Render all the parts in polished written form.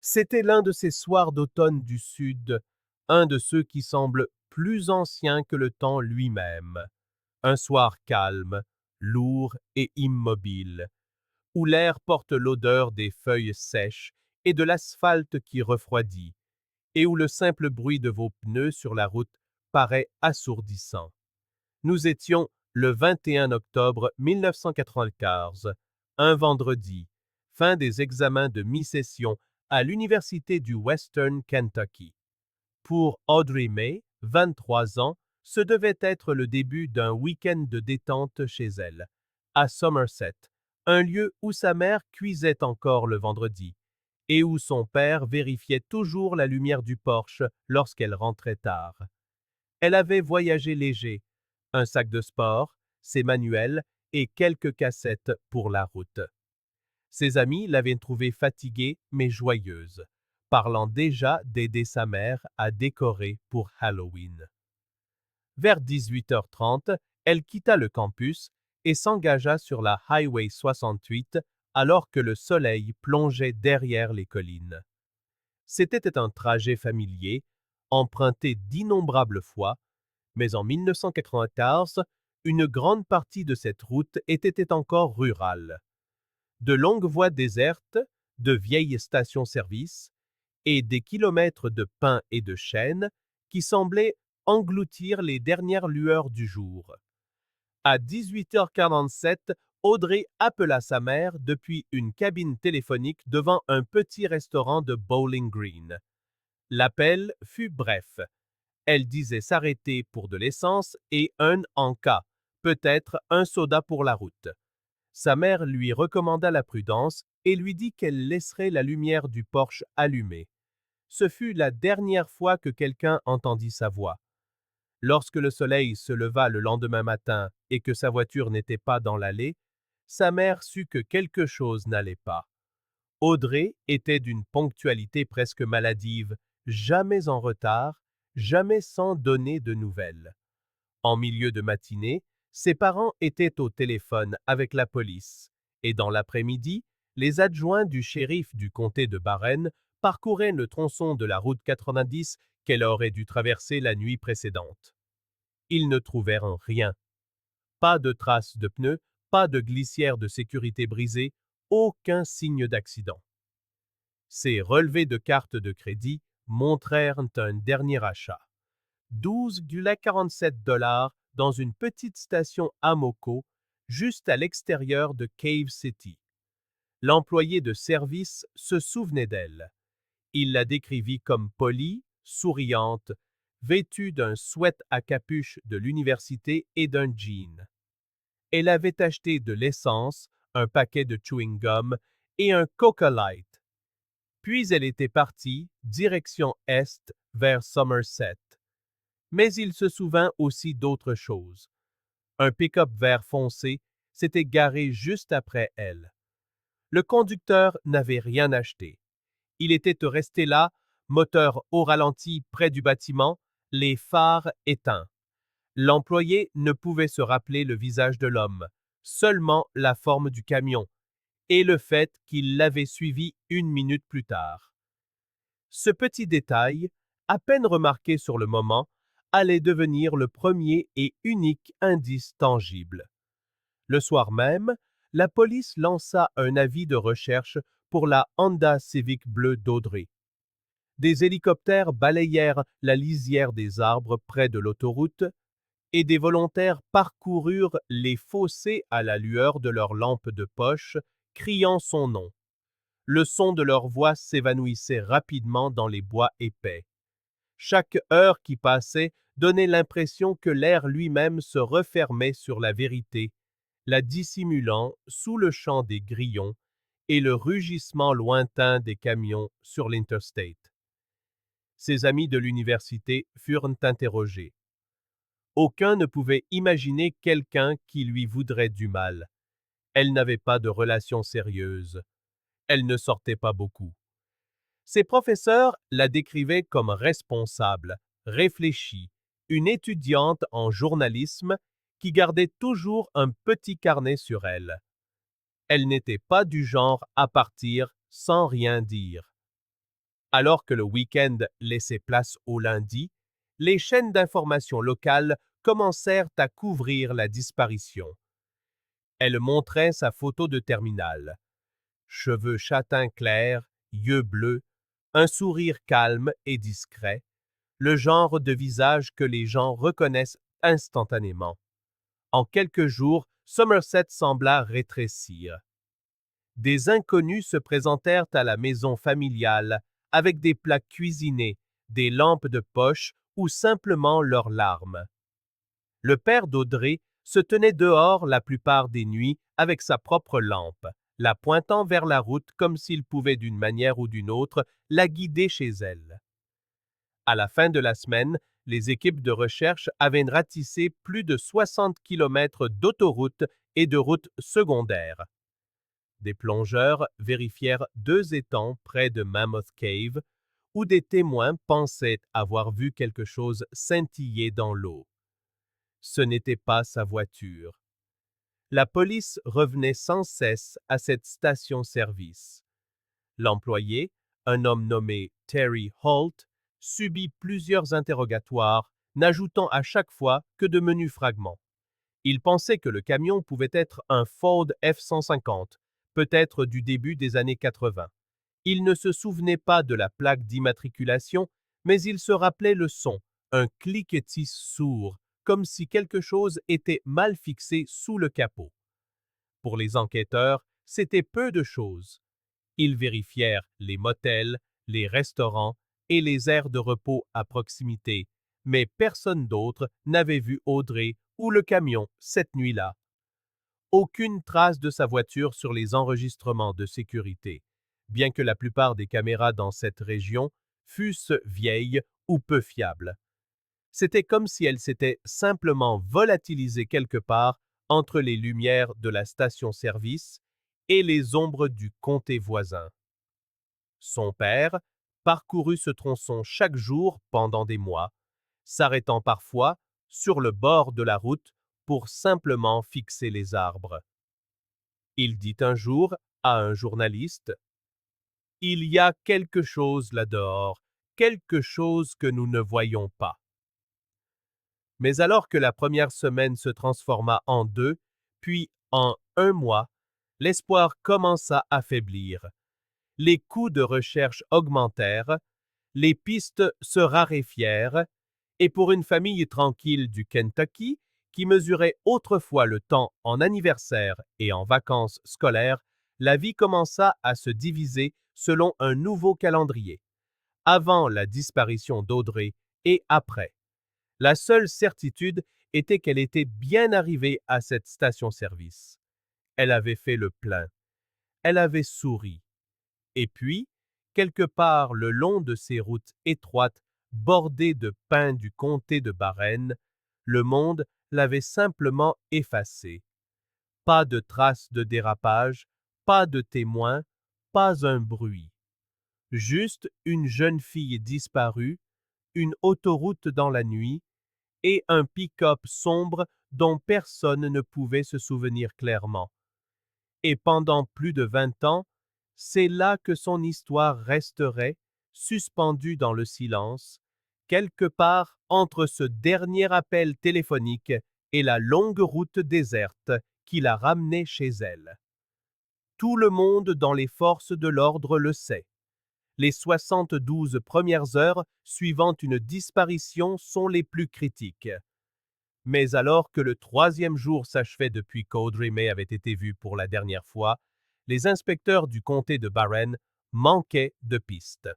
C'était l'un de ces soirs d'automne du Sud, un de ceux qui semblent plus anciens que le temps lui-même. Un soir calme, lourd et immobile, où l'air porte l'odeur des feuilles sèches et de l'asphalte qui refroidit, et où le simple bruit de vos pneus sur la route paraît assourdissant. Nous étions le 21 octobre 1995, un vendredi, fin des examens de mi-session à l'Université du Western Kentucky. Pour Audrey May, 23 ans, ce devait être le début d'un week-end de détente chez elle, à Somerset, un lieu où sa mère cuisait encore le vendredi, et où son père vérifiait toujours la lumière du porche lorsqu'elle rentrait tard. Elle avait voyagé léger, un sac de sport, ses manuels et quelques cassettes pour la route. Ses amis l'avaient trouvée fatiguée mais joyeuse, parlant déjà d'aider sa mère à décorer pour Halloween. Vers 18h30, elle quitta le campus et s'engagea sur la Highway 68 alors que le soleil plongeait derrière les collines. C'était un trajet familier, emprunté d'innombrables fois, mais en 1994, une grande partie de cette route était encore rurale. De longues voies désertes, de vieilles stations-service et des kilomètres de pins et de chênes qui semblaient engloutir les dernières lueurs du jour. À 18h47, Audrey appela sa mère depuis une cabine téléphonique devant un petit restaurant de Bowling Green. L'appel fut bref. Elle disait s'arrêter pour de l'essence et un en cas, peut-être un soda pour la route. Sa mère lui recommanda la prudence et lui dit qu'elle laisserait la lumière du porche allumée. Ce fut la dernière fois que quelqu'un entendit sa voix. Lorsque le soleil se leva le lendemain matin et que sa voiture n'était pas dans l'allée, sa mère sut que quelque chose n'allait pas. Audrey était d'une ponctualité presque maladive, jamais en retard, jamais sans donner de nouvelles. En milieu de matinée, ses parents étaient au téléphone avec la police, et dans l'après-midi, les adjoints du shérif du comté de Barren parcouraient le tronçon de la route 90 qu'elle aurait dû traverser la nuit précédente. Ils ne trouvèrent rien. Pas de traces de pneus, pas de glissière de sécurité brisée, aucun signe d'accident. Ses relevés de carte de crédit montrèrent un dernier achat. 12,47 $ dans une petite station Amoco, juste à l'extérieur de Cave City. L'employé de service se souvenait d'elle. Il la décrivit comme polie, souriante, vêtue d'un sweat à capuche de l'université et d'un jean. Elle avait acheté de l'essence, un paquet de chewing-gum et un Coca Light. Puis elle était partie, direction est, vers Somerset. Mais il se souvint aussi d'autre chose. Un pick-up vert foncé s'était garé juste après elle. Le conducteur n'avait rien acheté. Il était resté là, moteur au ralenti près du bâtiment, les phares éteints. L'employé ne pouvait se rappeler le visage de l'homme, seulement la forme du camion, et le fait qu'il l'avait suivi une minute plus tard. Ce petit détail, à peine remarqué sur le moment, allait devenir le premier et unique indice tangible. Le soir même, la police lança un avis de recherche pour la Honda Civic bleue d'Audrey. Des hélicoptères balayèrent la lisière des arbres près de l'autoroute et des volontaires parcoururent les fossés à la lueur de leurs lampes de poche, criant son nom. Le son de leur voix s'évanouissait rapidement dans les bois épais. Chaque heure qui passait donnait l'impression que l'air lui-même se refermait sur la vérité, la dissimulant sous le chant des grillons et le rugissement lointain des camions sur l'Interstate. Ses amis de l'université furent interrogés. Aucun ne pouvait imaginer quelqu'un qui lui voudrait du mal. Elle n'avait pas de relations sérieuses. Elle ne sortait pas beaucoup. Ses professeurs la décrivaient comme responsable, réfléchie, une étudiante en journalisme qui gardait toujours un petit carnet sur elle. Elle n'était pas du genre à partir sans rien dire. Alors que le week-end laissait place au lundi, les chaînes d'information locales commencèrent à couvrir la disparition. Elle montrait sa photo de terminal. Cheveux châtain clair, yeux bleus, un sourire calme et discret, le genre de visage que les gens reconnaissent instantanément. En quelques jours, Somerset sembla rétrécir. Des inconnus se présentèrent à la maison familiale avec des plats cuisinés, des lampes de poche ou simplement leurs larmes. Le père d'Audrey se tenait dehors la plupart des nuits avec sa propre lampe, la pointant vers la route comme s'il pouvait d'une manière ou d'une autre la guider chez elle. À la fin de la semaine, les équipes de recherche avaient ratissé plus de 60 kilomètres d'autoroutes et de routes secondaires. Des plongeurs vérifièrent 2 étangs près de Mammoth Cave où des témoins pensaient avoir vu quelque chose scintiller dans l'eau. Ce n'était pas sa voiture. La police revenait sans cesse à cette station-service. L'employé, un homme nommé Terry Holt, subit plusieurs interrogatoires, n'ajoutant à chaque fois que de menus fragments. Il pensait que le camion pouvait être un Ford F-150, peut-être du début des années 80. Il ne se souvenait pas de la plaque d'immatriculation, mais il se rappelait le son, un cliquetis sourd, comme si quelque chose était mal fixé sous le capot. Pour les enquêteurs, c'était peu de choses. Ils vérifièrent les motels, les restaurants et les aires de repos à proximité, mais personne d'autre n'avait vu Audrey ou le camion cette nuit-là. Aucune trace de sa voiture sur les enregistrements de sécurité, bien que la plupart des caméras dans cette région fussent vieilles ou peu fiables. C'était comme si elle s'était simplement volatilisée quelque part entre les lumières de la station-service et les ombres du comté voisin. Son père parcourut ce tronçon chaque jour pendant des mois, s'arrêtant parfois sur le bord de la route pour simplement fixer les arbres. Il dit un jour à un journaliste « Il y a quelque chose là-dehors, quelque chose que nous ne voyons pas. » Mais alors que la première semaine se transforma en 2, puis en 1 mois, l'espoir commença à faiblir. Les coûts de recherche augmentèrent, les pistes se raréfièrent, et pour une famille tranquille du Kentucky, qui mesurait autrefois le temps en anniversaire et en vacances scolaires, la vie commença à se diviser selon un nouveau calendrier, avant la disparition d'Audrey et après. La seule certitude était qu'elle était bien arrivée à cette station-service. Elle avait fait le plein. Elle avait souri. Et puis, quelque part le long de ces routes étroites, bordées de pins du comté de Barren, le monde l'avait simplement effacée. Pas de traces de dérapage, pas de témoins, pas un bruit. Juste une jeune fille disparue, une autoroute dans la nuit et un pick-up sombre dont personne ne pouvait se souvenir clairement. Et pendant plus de 20 ans, c'est là que son histoire resterait, suspendue dans le silence, quelque part entre ce dernier appel téléphonique et la longue route déserte qui la ramenait chez elle. Tout le monde dans les forces de l'ordre le sait. Les 72 premières heures suivant une disparition sont les plus critiques. Mais alors que le 3e jour s'achevait depuis qu'Audrey May avait été vue pour la dernière fois, les inspecteurs du comté de Barren manquaient de pistes.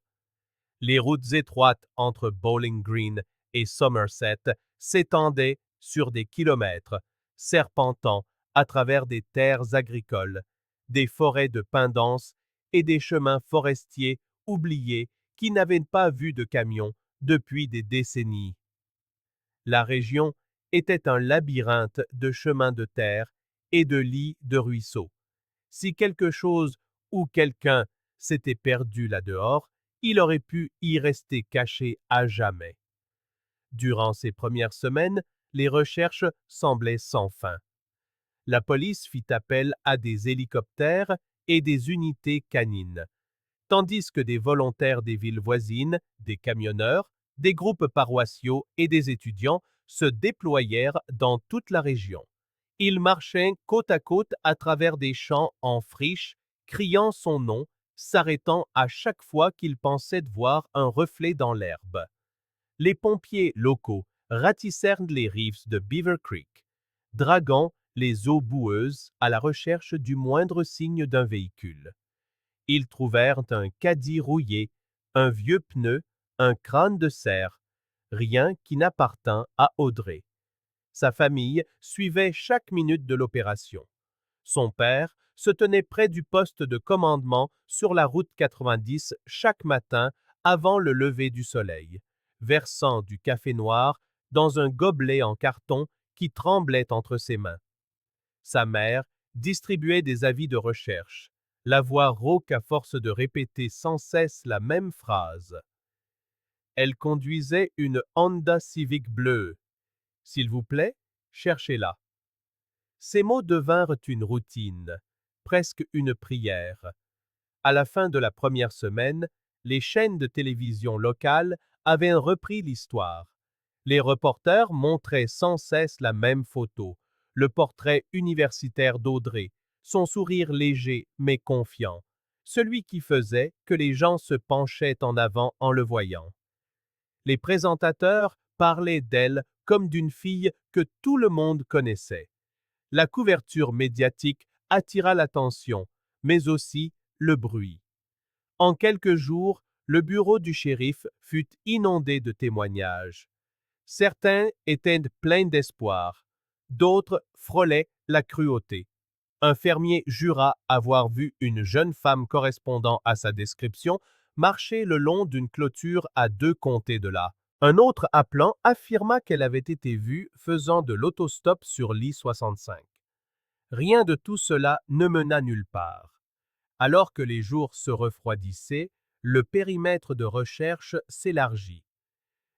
Les routes étroites entre Bowling Green et Somerset s'étendaient sur des kilomètres, serpentant à travers des terres agricoles, des forêts de pins denses et des chemins forestiers oubliés qui n'avaient pas vu de camions depuis des décennies. La région était un labyrinthe de chemins de terre et de lits de ruisseaux. Si quelque chose ou quelqu'un s'était perdu là-dehors, il aurait pu y rester caché à jamais. Durant ces premières semaines, les recherches semblaient sans fin. La police fit appel à des hélicoptères et des unités canines, tandis que des volontaires des villes voisines, des camionneurs, des groupes paroissiaux et des étudiants se déployèrent dans toute la région. Ils marchaient côte à côte à travers des champs en friche, criant son nom, s'arrêtant à chaque fois qu'ils pensaient voir un reflet dans l'herbe. Les pompiers locaux ratissèrent les rives de Beaver Creek, draguant les eaux boueuses à la recherche du moindre signe d'un véhicule. Ils trouvèrent un caddie rouillé, un vieux pneu, un crâne de cerf, rien qui n'appartint à Audrey. Sa famille suivait chaque minute de l'opération. Son père se tenait près du poste de commandement sur la route 90 chaque matin avant le lever du soleil, versant du café noir dans un gobelet en carton qui tremblait entre ses mains. Sa mère distribuait des avis de recherche, la voix rauque à force de répéter sans cesse la même phrase. Elle conduisait une Honda Civic bleue. S'il vous plaît, cherchez-la. Ces mots devinrent une routine, presque une prière. À la fin de la première semaine, les chaînes de télévision locales avaient repris l'histoire. Les reporters montraient sans cesse la même photo, le portrait universitaire d'Audrey, son sourire léger mais confiant, celui qui faisait que les gens se penchaient en avant en le voyant. Les présentateurs parlaient d'elle comme d'une fille que tout le monde connaissait. La couverture médiatique attira l'attention, mais aussi le bruit. En quelques jours, le bureau du shérif fut inondé de témoignages. Certains étaient pleins d'espoir, d'autres frôlaient la cruauté. Un fermier jura avoir vu une jeune femme correspondant à sa description marcher le long d'une clôture à 2 comtés de là. Un autre appelant affirma qu'elle avait été vue faisant de l'autostop sur l'I-65. Rien de tout cela ne mena nulle part. Alors que les jours se refroidissaient, le périmètre de recherche s'élargit.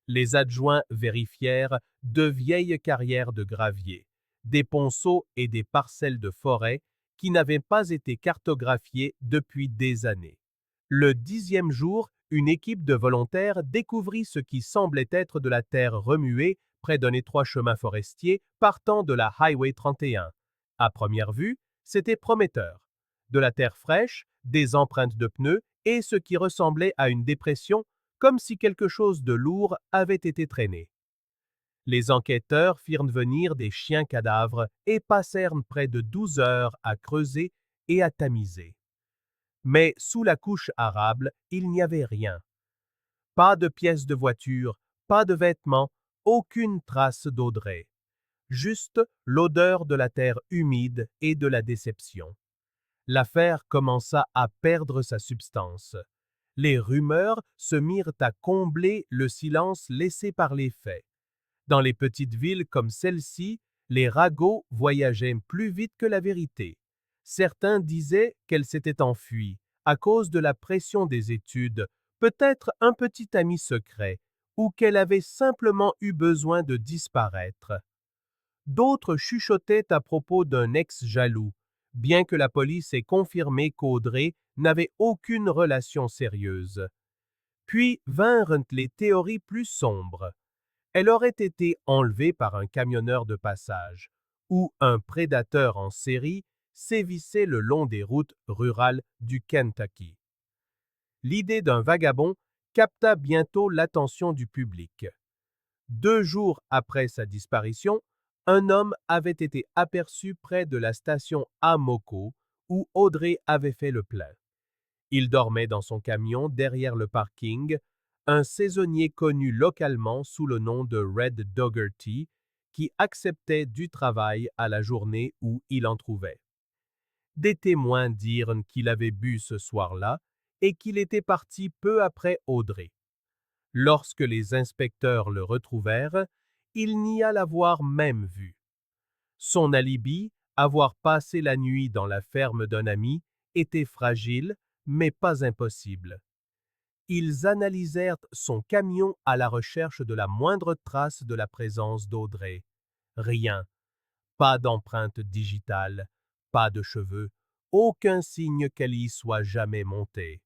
Les adjoints vérifièrent de vieilles carrières de gravier, des ponceaux et des parcelles de forêt qui n'avaient pas été cartographiées depuis des années. Le 10e jour, une équipe de volontaires découvrit ce qui semblait être de la terre remuée près d'un étroit chemin forestier partant de la Highway 31. À première vue, c'était prometteur. De la terre fraîche, des empreintes de pneus et ce qui ressemblait à une dépression, comme si quelque chose de lourd avait été traîné. Les enquêteurs firent venir des chiens cadavres et passèrent près de 12 heures à creuser et à tamiser. Mais sous la couche arable, il n'y avait rien. Pas de pièces de voiture, pas de vêtements, aucune trace d'Audrey. Juste l'odeur de la terre humide et de la déception. L'affaire commença à perdre sa substance. Les rumeurs se mirent à combler le silence laissé par les faits. Dans les petites villes comme celle-ci, les ragots voyageaient plus vite que la vérité. Certains disaient qu'elle s'était enfuie à cause de la pression des études, peut-être un petit ami secret, ou qu'elle avait simplement eu besoin de disparaître. D'autres chuchotaient à propos d'un ex jaloux, bien que la police ait confirmé qu'Audrey n'avait aucune relation sérieuse. Puis vinrent les théories plus sombres. Elle aurait été enlevée par un camionneur de passage, ou un prédateur en série sévissait le long des routes rurales du Kentucky. L'idée d'un vagabond capta bientôt l'attention du public. 2 jours après sa disparition, un homme avait été aperçu près de la station Amoco, où Audrey avait fait le plein. Il dormait dans son camion derrière le parking, un saisonnier connu localement sous le nom de Red Dougherty, qui acceptait du travail à la journée où il en trouvait. Des témoins dirent qu'il avait bu ce soir-là et qu'il était parti peu après Audrey. Lorsque les inspecteurs le retrouvèrent, il nia l'avoir même vu. Son alibi, avoir passé la nuit dans la ferme d'un ami, était fragile, mais pas impossible. Ils analysèrent son camion à la recherche de la moindre trace de la présence d'Audrey. Rien. Pas d'empreinte digitale, pas de cheveux, aucun signe qu'elle y soit jamais montée.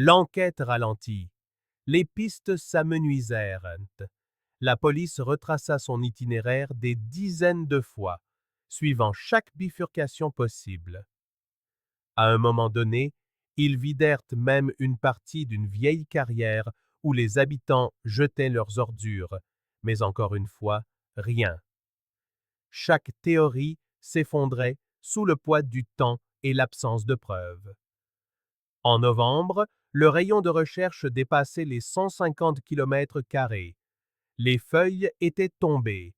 L'enquête ralentit. Les pistes s'amenuisèrent. La police retraça son itinéraire des dizaines de fois, suivant chaque bifurcation possible. À un moment donné, ils vidèrent même une partie d'une vieille carrière où les habitants jetaient leurs ordures, mais encore une fois, rien. Chaque théorie s'effondrait sous le poids du temps et l'absence de preuves. En novembre, le rayon de recherche dépassait les 150 km². Les feuilles étaient tombées.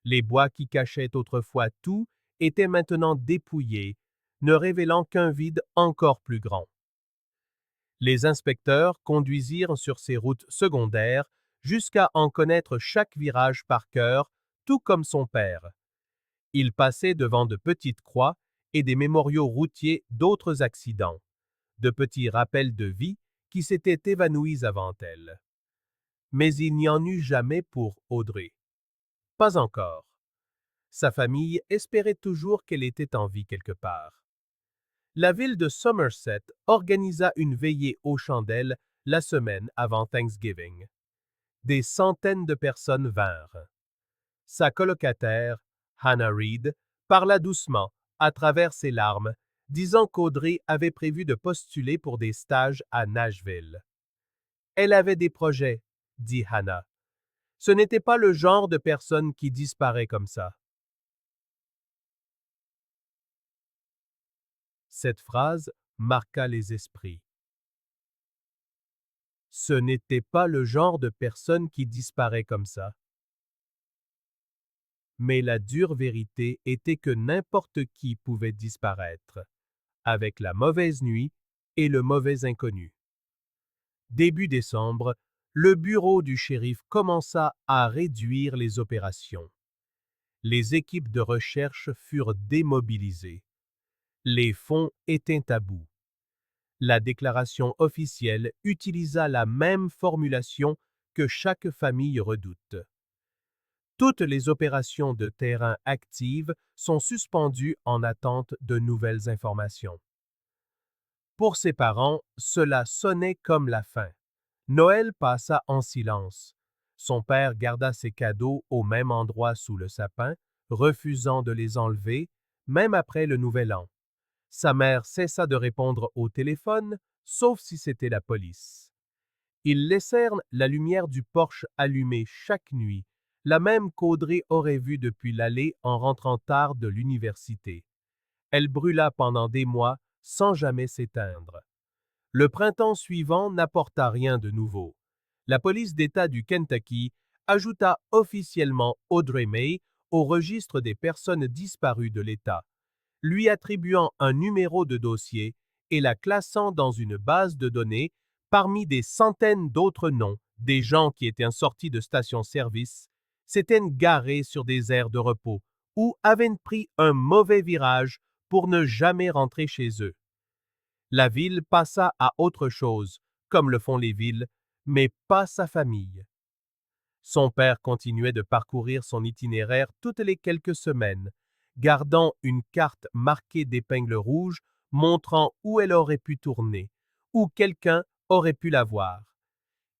Les bois qui cachaient autrefois tout étaient maintenant dépouillés, ne révélant qu'un vide encore plus grand. Les inspecteurs conduisirent sur ces routes secondaires jusqu'à en connaître chaque virage par cœur, tout comme son père. Ils passaient devant de petites croix et des mémoriaux routiers d'autres accidents, de petits rappels de vie qui s'étaient évanouis avant elle. Mais il n'y en eut jamais pour Audrey. Pas encore. Sa famille espérait toujours qu'elle était en vie quelque part. La ville de Somerset organisa une veillée aux chandelles la semaine avant Thanksgiving. Des centaines de personnes vinrent. Sa colocataire, Hannah Reed, parla doucement, à travers ses larmes, disant qu'Audrey avait prévu de postuler pour des stages à Nashville. Elle avait des projets, dit Hannah. Ce n'était pas le genre de personne qui disparaît comme ça. Cette phrase marqua les esprits. Ce n'était pas le genre de personne qui disparaît comme ça. Mais la dure vérité était que n'importe qui pouvait disparaître, avec la mauvaise nuit et le mauvais inconnu. Début décembre, le bureau du shérif commença à réduire les opérations. Les équipes de recherche furent démobilisées. Les fonds étaient à bout. La déclaration officielle utilisa la même formulation que chaque famille redoute. Toutes les opérations de terrain actives sont suspendues en attente de nouvelles informations. Pour ses parents, cela sonnait comme la fin. Noël passa en silence. Son père garda ses cadeaux au même endroit sous le sapin, refusant de les enlever, même après le Nouvel An. Sa mère cessa de répondre au téléphone, sauf si c'était la police. Ils laissèrent la lumière du porche allumée chaque nuit, la même qu'Audrey aurait vue depuis l'allée en rentrant tard de l'université. Elle brûla pendant des mois sans jamais s'éteindre. Le printemps suivant n'apporta rien de nouveau. La police d'État du Kentucky ajouta officiellement Audrey May au registre des personnes disparues de l'État, lui attribuant un numéro de dossier et la classant dans une base de données parmi des centaines d'autres noms des gens qui étaient sortis de stations-service, s'étaient garés sur des aires de repos ou avaient pris un mauvais virage pour ne jamais rentrer chez eux. La ville passa à autre chose, comme le font les villes, mais pas sa famille. Son père continuait de parcourir son itinéraire toutes les quelques semaines, gardant une carte marquée d'épingles rouges montrant où elle aurait pu tourner, où quelqu'un aurait pu la voir.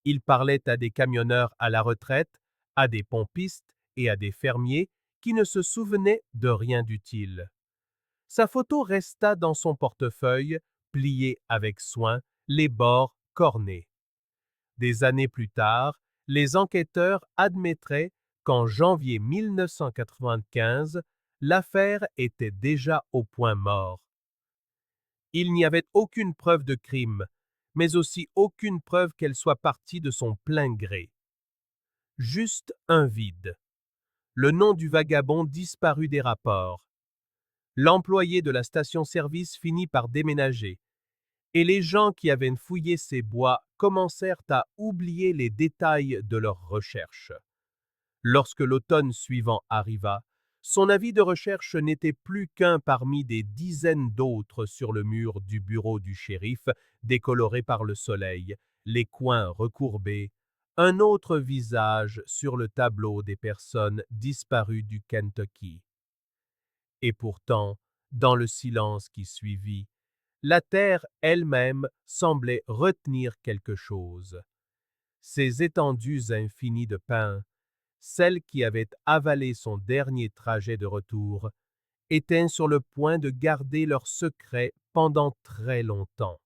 Il parlait à des camionneurs à la retraite, à des pompistes et à des fermiers qui ne se souvenaient de rien d'utile. Sa photo resta dans son portefeuille, pliée avec soin, les bords cornés. Des années plus tard, les enquêteurs admettraient qu'en janvier 1995, l'affaire était déjà au point mort. Il n'y avait aucune preuve de crime, mais aussi aucune preuve qu'elle soit partie de son plein gré. Juste un vide. Le nom du vagabond disparut des rapports. L'employé de la station-service finit par déménager, et les gens qui avaient fouillé ces bois commencèrent à oublier les détails de leurs recherches. Lorsque l'automne suivant arriva, son avis de recherche n'était plus qu'un parmi des dizaines d'autres sur le mur du bureau du shérif, décoloré par le soleil, les coins recourbés, un autre visage sur le tableau des personnes disparues du Kentucky. Et pourtant, dans le silence qui suivit, la terre elle-même semblait retenir quelque chose. Ces étendues infinies de pain, celles qui avaient avalé son dernier trajet de retour, étaient sur le point de garder leur secret pendant très longtemps.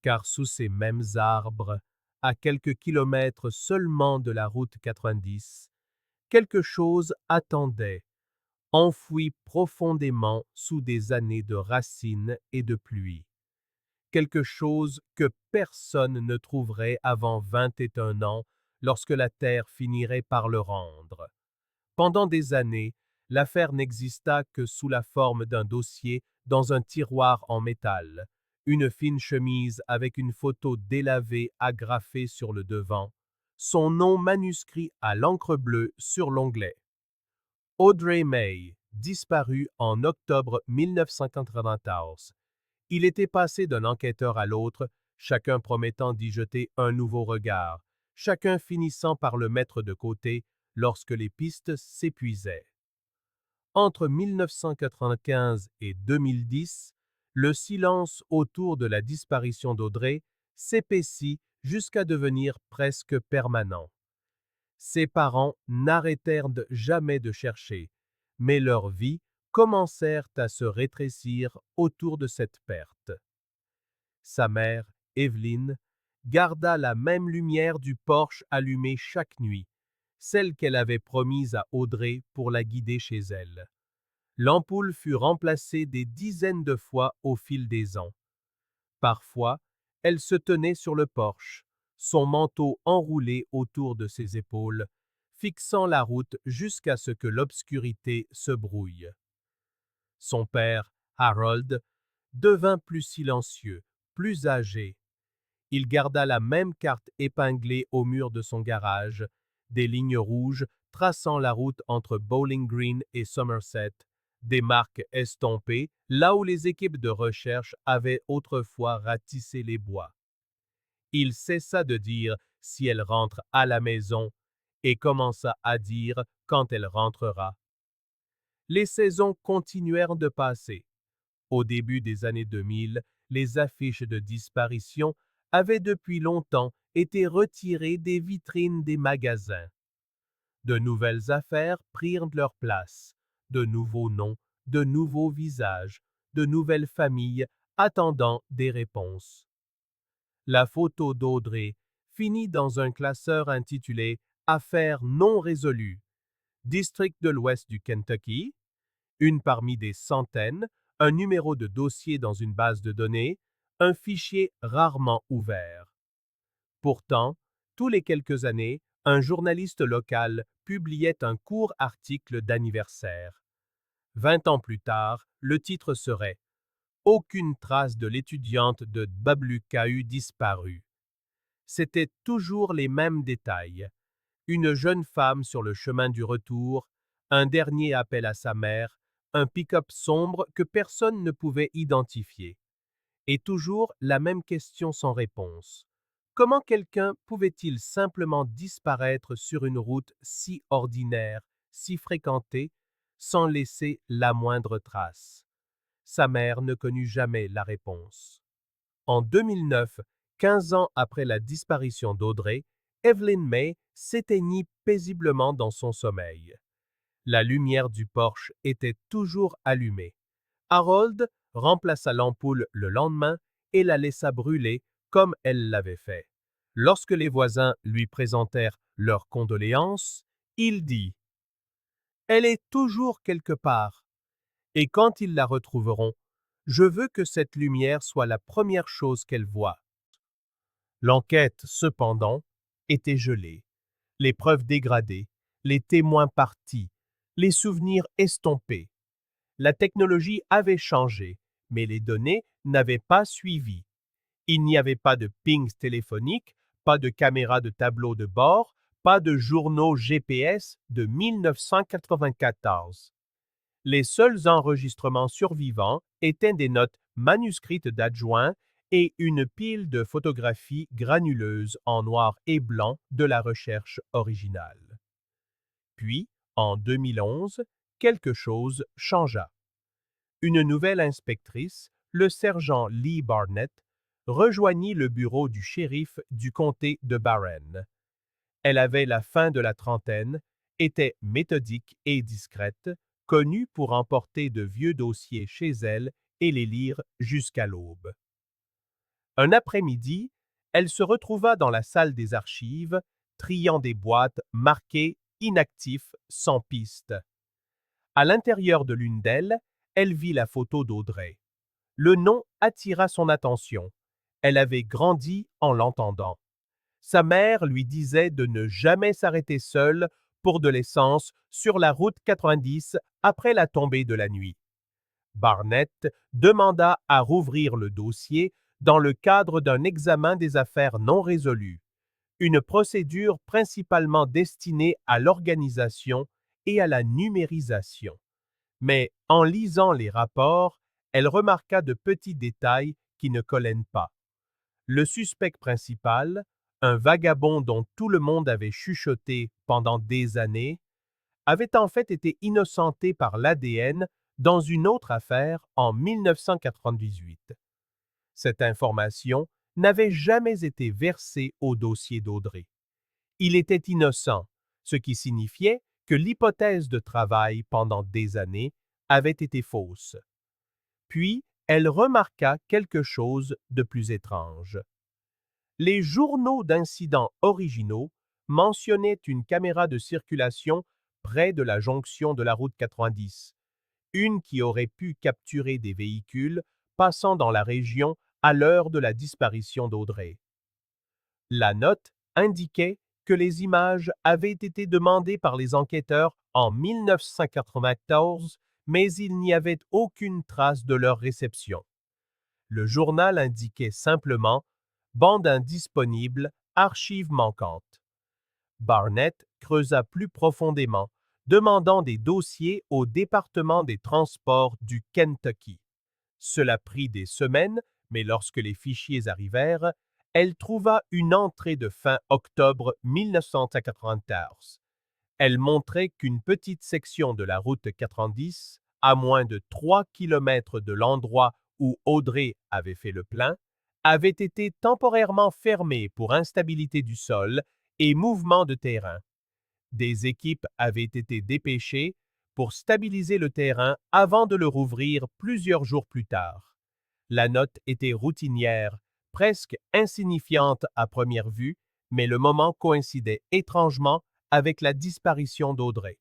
Car sous ces mêmes arbres, à quelques kilomètres seulement de la route 90, quelque chose attendait, enfoui profondément sous des années de racines et de pluie. Quelque chose que personne ne trouverait avant 21 ans lorsque la terre finirait par le rendre. Pendant des années, l'affaire n'exista que sous la forme d'un dossier dans un tiroir en métal, une fine chemise avec une photo délavée agrafée sur le devant, son nom manuscrit à l'encre bleue sur l'onglet. Audrey May, disparue en octobre 1994. Il était passé d'un enquêteur à l'autre, chacun promettant d'y jeter un nouveau regard, chacun finissant par le mettre de côté lorsque les pistes s'épuisaient. Entre 1995 et 2010, le silence autour de la disparition d'Audrey s'épaissit jusqu'à devenir presque permanent. Ses parents n'arrêtèrent jamais de chercher, mais leurs vies commencèrent à se rétrécir autour de cette perte. Sa mère, Evelyn, garda la même lumière du porche allumée chaque nuit, celle qu'elle avait promise à Audrey pour la guider chez elle. L'ampoule fut remplacée des dizaines de fois au fil des ans. Parfois, elle se tenait sur le porche, son manteau enroulé autour de ses épaules, fixant la route jusqu'à ce que l'obscurité se brouille. Son père, Harold, devint plus silencieux, plus âgé. Il garda la même carte épinglée au mur de son garage, des lignes rouges traçant la route entre Bowling Green et Somerset, des marques estompées là où les équipes de recherche avaient autrefois ratissé les bois. Il cessa de dire si elle rentre à la maison et commença à dire quand elle rentrera. Les saisons continuèrent de passer. Au début des années 2000, les affiches de disparition avaient depuis longtemps été retirées des vitrines des magasins. De nouvelles affaires prirent leur place, de nouveaux noms, de nouveaux visages, de nouvelles familles attendant des réponses. La photo d'Audrey finit dans un classeur intitulé Affaires non résolues, District de l'Ouest du Kentucky, une parmi des centaines, un numéro de dossier dans une base de données, un fichier rarement ouvert. Pourtant, tous les quelques années, un journaliste local publiait un court article d'anniversaire. 20 ans plus tard, le titre serait Aucune trace de l'étudiante de WKU disparue. C'étaient toujours les mêmes détails. Une jeune femme sur le chemin du retour, un dernier appel à sa mère, un pick-up sombre que personne ne pouvait identifier. Et toujours la même question sans réponse. Comment quelqu'un pouvait-il simplement disparaître sur une route si ordinaire, si fréquentée, sans laisser la moindre trace? Sa mère ne connut jamais la réponse. En 2009, 15 ans après la disparition d'Audrey, Evelyn May s'éteignit paisiblement dans son sommeil. La lumière du porche était toujours allumée. Harold remplaça l'ampoule le lendemain et la laissa brûler comme elle l'avait fait. Lorsque les voisins lui présentèrent leurs condoléances, il dit « Elle est toujours quelque part, et quand ils la retrouveront, je veux que cette lumière soit la première chose qu'elle voit. » L'enquête, cependant, était gelée. Les preuves dégradées, les témoins partis, les souvenirs estompés. La technologie avait changé, mais les données n'avaient pas suivi. Il n'y avait pas de pings téléphoniques, pas de caméras de tableau de bord, pas de journaux GPS de 1994. Les seuls enregistrements survivants étaient des notes manuscrites d'adjoints et une pile de photographies granuleuses en noir et blanc de la recherche originale. Puis, en 2011, quelque chose changea. Une nouvelle inspectrice, le sergent Lee Barnett rejoignit le bureau du shérif du comté de Barren. Elle avait la fin de la trentaine, était méthodique et discrète, connue pour emporter de vieux dossiers chez elle et les lire jusqu'à l'aube. Un après-midi, elle se retrouva dans la salle des archives, triant des boîtes marquées « Inactif, sans piste ». À l'intérieur de l'une d'elles, elle vit la photo d'Audrey. Le nom attira son attention. Elle avait grandi en l'entendant. Sa mère lui disait de ne jamais s'arrêter seule pour de l'essence sur la route 90 après la tombée de la nuit. Barnett demanda à rouvrir le dossier dans le cadre d'un examen des affaires non résolues, une procédure principalement destinée à l'organisation et à la numérisation. Mais en lisant les rapports, elle remarqua de petits détails qui ne collaient pas. Le suspect principal, un vagabond dont tout le monde avait chuchoté pendant des années, avait en fait été innocenté par l'ADN dans une autre affaire en 1998. Cette information n'avait jamais été versée au dossier d'Audrey. Il était innocent, ce qui signifiait que l'hypothèse de travail pendant des années avait été fausse. Puis, elle remarqua quelque chose de plus étrange. Les journaux d'incidents originaux mentionnaient une caméra de circulation près de la jonction de la route 90, une qui aurait pu capturer des véhicules passant dans la région à l'heure de la disparition d'Audrey. La note indiquait que les images avaient été demandées par les enquêteurs en 1994, mais il n'y avait aucune trace de leur réception. Le journal indiquait simplement « Bande indisponible, archives manquantes ». Barnett creusa plus profondément, demandant des dossiers au département des transports du Kentucky. Cela prit des semaines, mais lorsque les fichiers arrivèrent, elle trouva une entrée de fin octobre 1994. Elle montrait qu'une petite section de la route 90, à moins de 3 kilomètres de l'endroit où Audrey avait fait le plein, avait été temporairement fermée pour instabilité du sol et mouvement de terrain. Des équipes avaient été dépêchées pour stabiliser le terrain avant de le rouvrir plusieurs jours plus tard. La note était routinière, presque insignifiante à première vue, mais le moment coïncidait étrangement avec la disparition d'Audrey.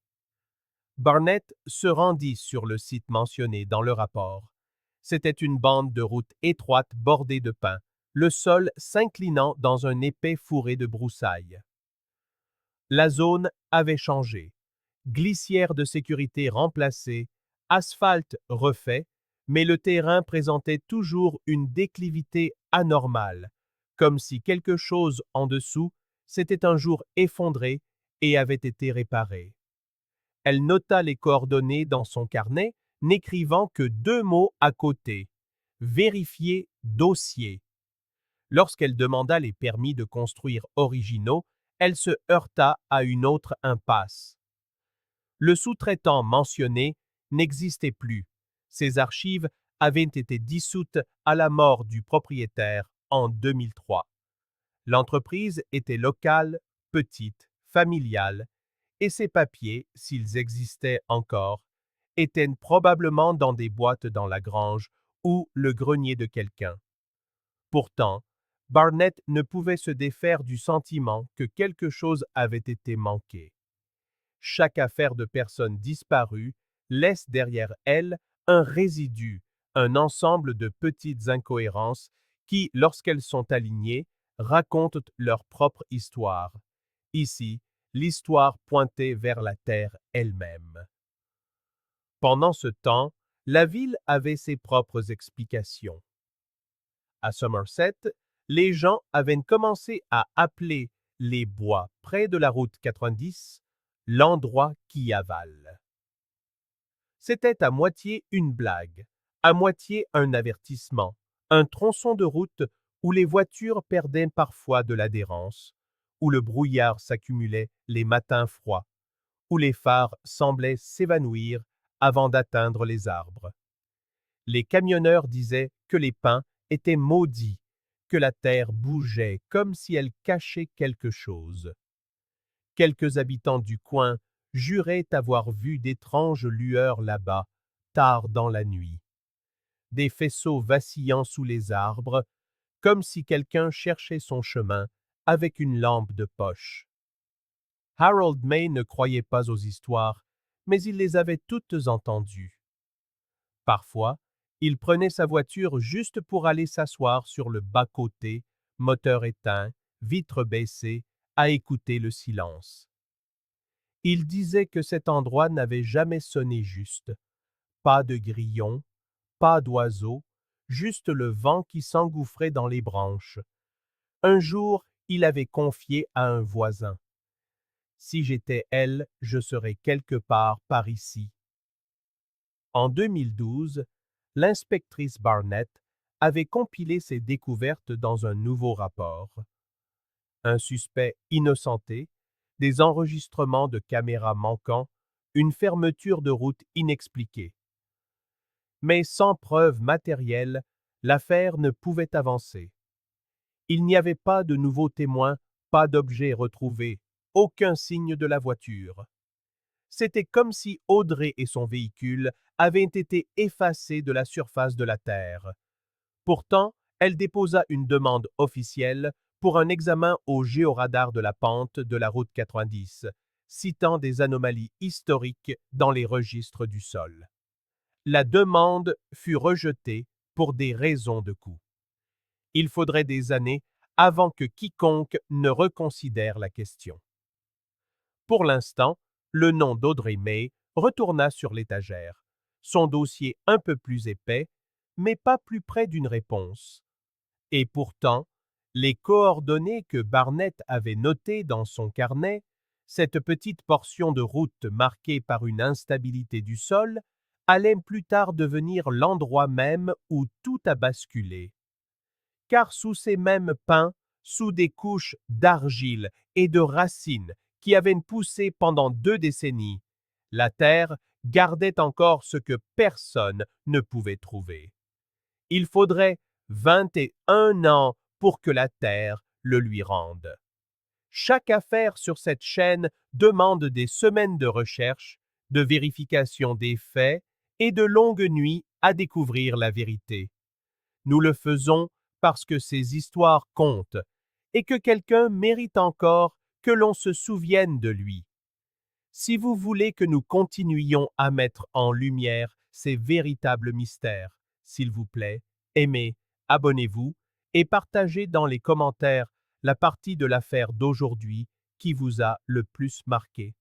Barnett se rendit sur le site mentionné dans le rapport. C'était une bande de route étroite bordée de pins, le sol s'inclinant dans un épais fourré de broussailles. La zone avait changé. Glissière de sécurité remplacée, asphalte refait, mais le terrain présentait toujours une déclivité anormale, comme si quelque chose en dessous s'était un jour effondré et avait été réparé. Elle nota les coordonnées dans son carnet, n'écrivant que 2 mots à côté. Vérifier dossier. Lorsqu'elle demanda les permis de construire originaux, elle se heurta à une autre impasse. Le sous-traitant mentionné n'existait plus. Ses archives avaient été dissoutes à la mort du propriétaire en 2003. L'entreprise était locale, petite, familiale, et ses papiers, s'ils existaient encore, étaient probablement dans des boîtes dans la grange ou le grenier de quelqu'un. Pourtant, Barnett ne pouvait se défaire du sentiment que quelque chose avait été manqué. Chaque affaire de personne disparue laisse derrière elle un résidu, un ensemble de petites incohérences qui, lorsqu'elles sont alignées, racontent leur propre histoire. Ici, l'histoire pointait vers la terre elle-même. Pendant ce temps, la ville avait ses propres explications. À Somerset, les gens avaient commencé à appeler les bois près de la route 90 l'endroit qui avale. C'était à moitié une blague, à moitié un avertissement, un tronçon de route où les voitures perdaient parfois de l'adhérence, où le brouillard s'accumulait les matins froids, où les phares semblaient s'évanouir avant d'atteindre les arbres. Les camionneurs disaient que les pins étaient maudits, que la terre bougeait comme si elle cachait quelque chose. Quelques habitants du coin juraient avoir vu d'étranges lueurs là-bas, tard dans la nuit. Des faisceaux vacillant sous les arbres, comme si quelqu'un cherchait son chemin avec une lampe de poche. Harold May ne croyait pas aux histoires, mais il les avait toutes entendues. Parfois, il prenait sa voiture juste pour aller s'asseoir sur le bas-côté, moteur éteint, vitres baissées, à écouter le silence. Il disait que cet endroit n'avait jamais sonné juste. Pas de grillons, pas d'oiseaux, juste le vent qui s'engouffrait dans les branches. Un jour, il avait confié à un voisin. Si j'étais elle, je serais quelque part par ici. En 2012, l'inspectrice Barnett avait compilé ses découvertes dans un nouveau rapport. Un suspect innocenté, des enregistrements de caméras manquants, une fermeture de route inexpliquée. Mais sans preuve matérielle, l'affaire ne pouvait avancer. Il n'y avait pas de nouveaux témoins, pas d'objets retrouvés, aucun signe de la voiture. C'était comme si Audrey et son véhicule avaient été effacés de la surface de la Terre. Pourtant, elle déposa une demande officielle pour un examen au géoradar de la pente de la route 90, citant des anomalies historiques dans les registres du sol. La demande fut rejetée pour des raisons de coût. Il faudrait des années avant que quiconque ne reconsidère la question. Pour l'instant, le nom d'Audrey May retourna sur l'étagère, son dossier un peu plus épais, mais pas plus près d'une réponse. Et pourtant, les coordonnées que Barnett avait notées dans son carnet, cette petite portion de route marquée par une instabilité du sol, allait plus tard devenir l'endroit même où tout a basculé. Car sous ces mêmes pins, sous des couches d'argile et de racines qui avaient poussé pendant 2 décennies, la terre gardait encore ce que personne ne pouvait trouver. Il faudrait 21 ans pour que la terre le lui rende. Chaque affaire sur cette chaîne demande des semaines de recherche, de vérification des faits et de longues nuits à découvrir la vérité. Nous le faisons parce que ces histoires comptent et que quelqu'un mérite encore que l'on se souvienne de lui. Si vous voulez que nous continuions à mettre en lumière ces véritables mystères, s'il vous plaît, aimez, abonnez-vous et partagez dans les commentaires la partie de l'affaire d'aujourd'hui qui vous a le plus marqué.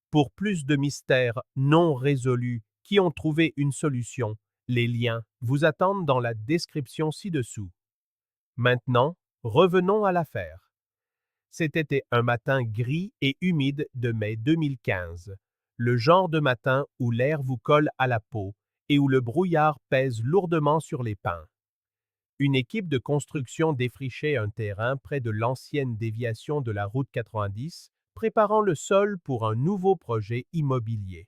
Pour plus de mystères non résolus qui ont trouvé une solution, les liens vous attendent dans la description ci-dessous. Maintenant, revenons à l'affaire. C'était un matin gris et humide de mai 2015, le genre de matin où l'air vous colle à la peau et où le brouillard pèse lourdement sur les pins. Une équipe de construction défrichait un terrain près de l'ancienne déviation de la route 90, préparant le sol pour un nouveau projet immobilier.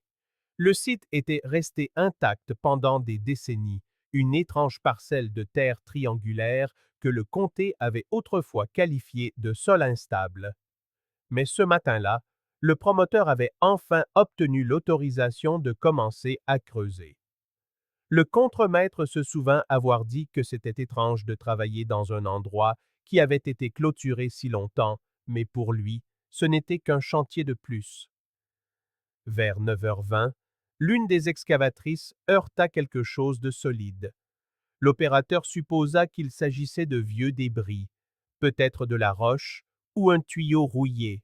Le site était resté intact pendant des décennies, une étrange parcelle de terre triangulaire que le comté avait autrefois qualifiée de sol instable. Mais ce matin-là, le promoteur avait enfin obtenu l'autorisation de commencer à creuser. Le contremaître se souvint avoir dit que c'était étrange de travailler dans un endroit qui avait été clôturé si longtemps, mais pour lui, ce n'était qu'un chantier de plus. Vers 9h20, l'une des excavatrices heurta quelque chose de solide. L'opérateur supposa qu'il s'agissait de vieux débris, peut-être de la roche ou un tuyau rouillé.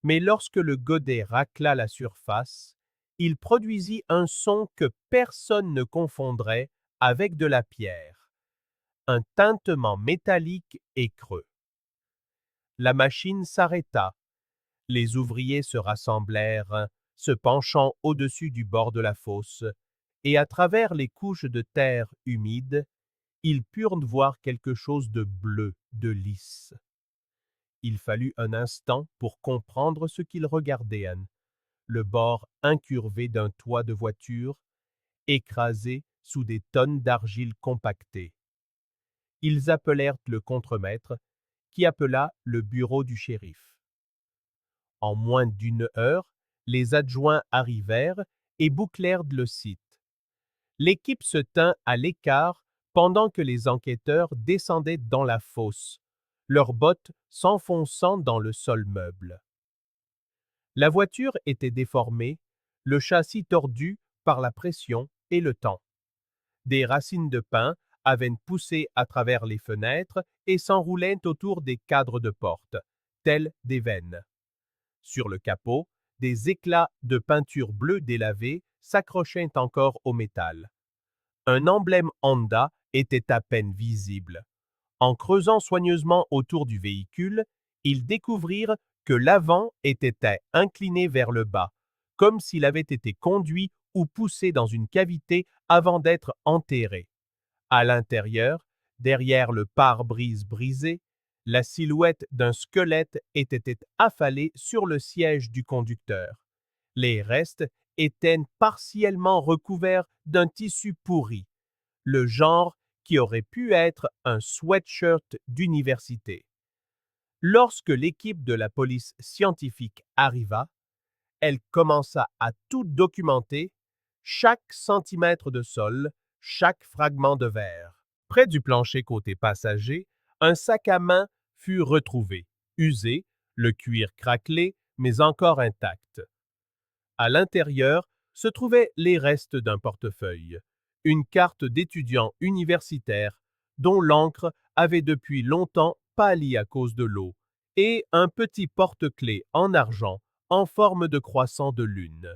Mais lorsque le godet racla la surface, il produisit un son que personne ne confondrait avec de la pierre, un tintement métallique et creux. La machine s'arrêta. Les ouvriers se rassemblèrent, se penchant au-dessus du bord de la fosse, et à travers les couches de terre humide, ils purent voir quelque chose de bleu, de lisse. Il fallut un instant pour comprendre ce qu'ils regardaient, le bord incurvé d'un toit de voiture, écrasé sous des tonnes d'argile compactée. Ils appelèrent le contremaître, qui appela le bureau du shérif. En moins d'une heure, les adjoints arrivèrent et bouclèrent le site. L'équipe se tint à l'écart pendant que les enquêteurs descendaient dans la fosse, leurs bottes s'enfonçant dans le sol meuble. La voiture était déformée, le châssis tordu par la pression et le temps. Des racines de pin avaient poussé à travers les fenêtres et s'enroulaient autour des cadres de porte, tels des veines. Sur le capot, des éclats de peinture bleue délavée s'accrochaient encore au métal. Un emblème Honda était à peine visible. En creusant soigneusement autour du véhicule, ils découvrirent que l'avant était incliné vers le bas, comme s'il avait été conduit ou poussé dans une cavité avant d'être enterré. À l'intérieur, derrière le pare-brise brisé, la silhouette d'un squelette était affalée sur le siège du conducteur. Les restes étaient partiellement recouverts d'un tissu pourri, le genre qui aurait pu être un sweatshirt d'université. Lorsque l'équipe de la police scientifique arriva, elle commença à tout documenter, chaque centimètre de sol, chaque fragment de verre. Près du plancher côté passager, un sac à main fut retrouvé, usé, le cuir craquelé, mais encore intact. À l'intérieur se trouvaient les restes d'un portefeuille, une carte d'étudiant universitaire dont l'encre avait depuis longtemps pâli à cause de l'eau, et un petit porte-clés en argent en forme de croissant de lune.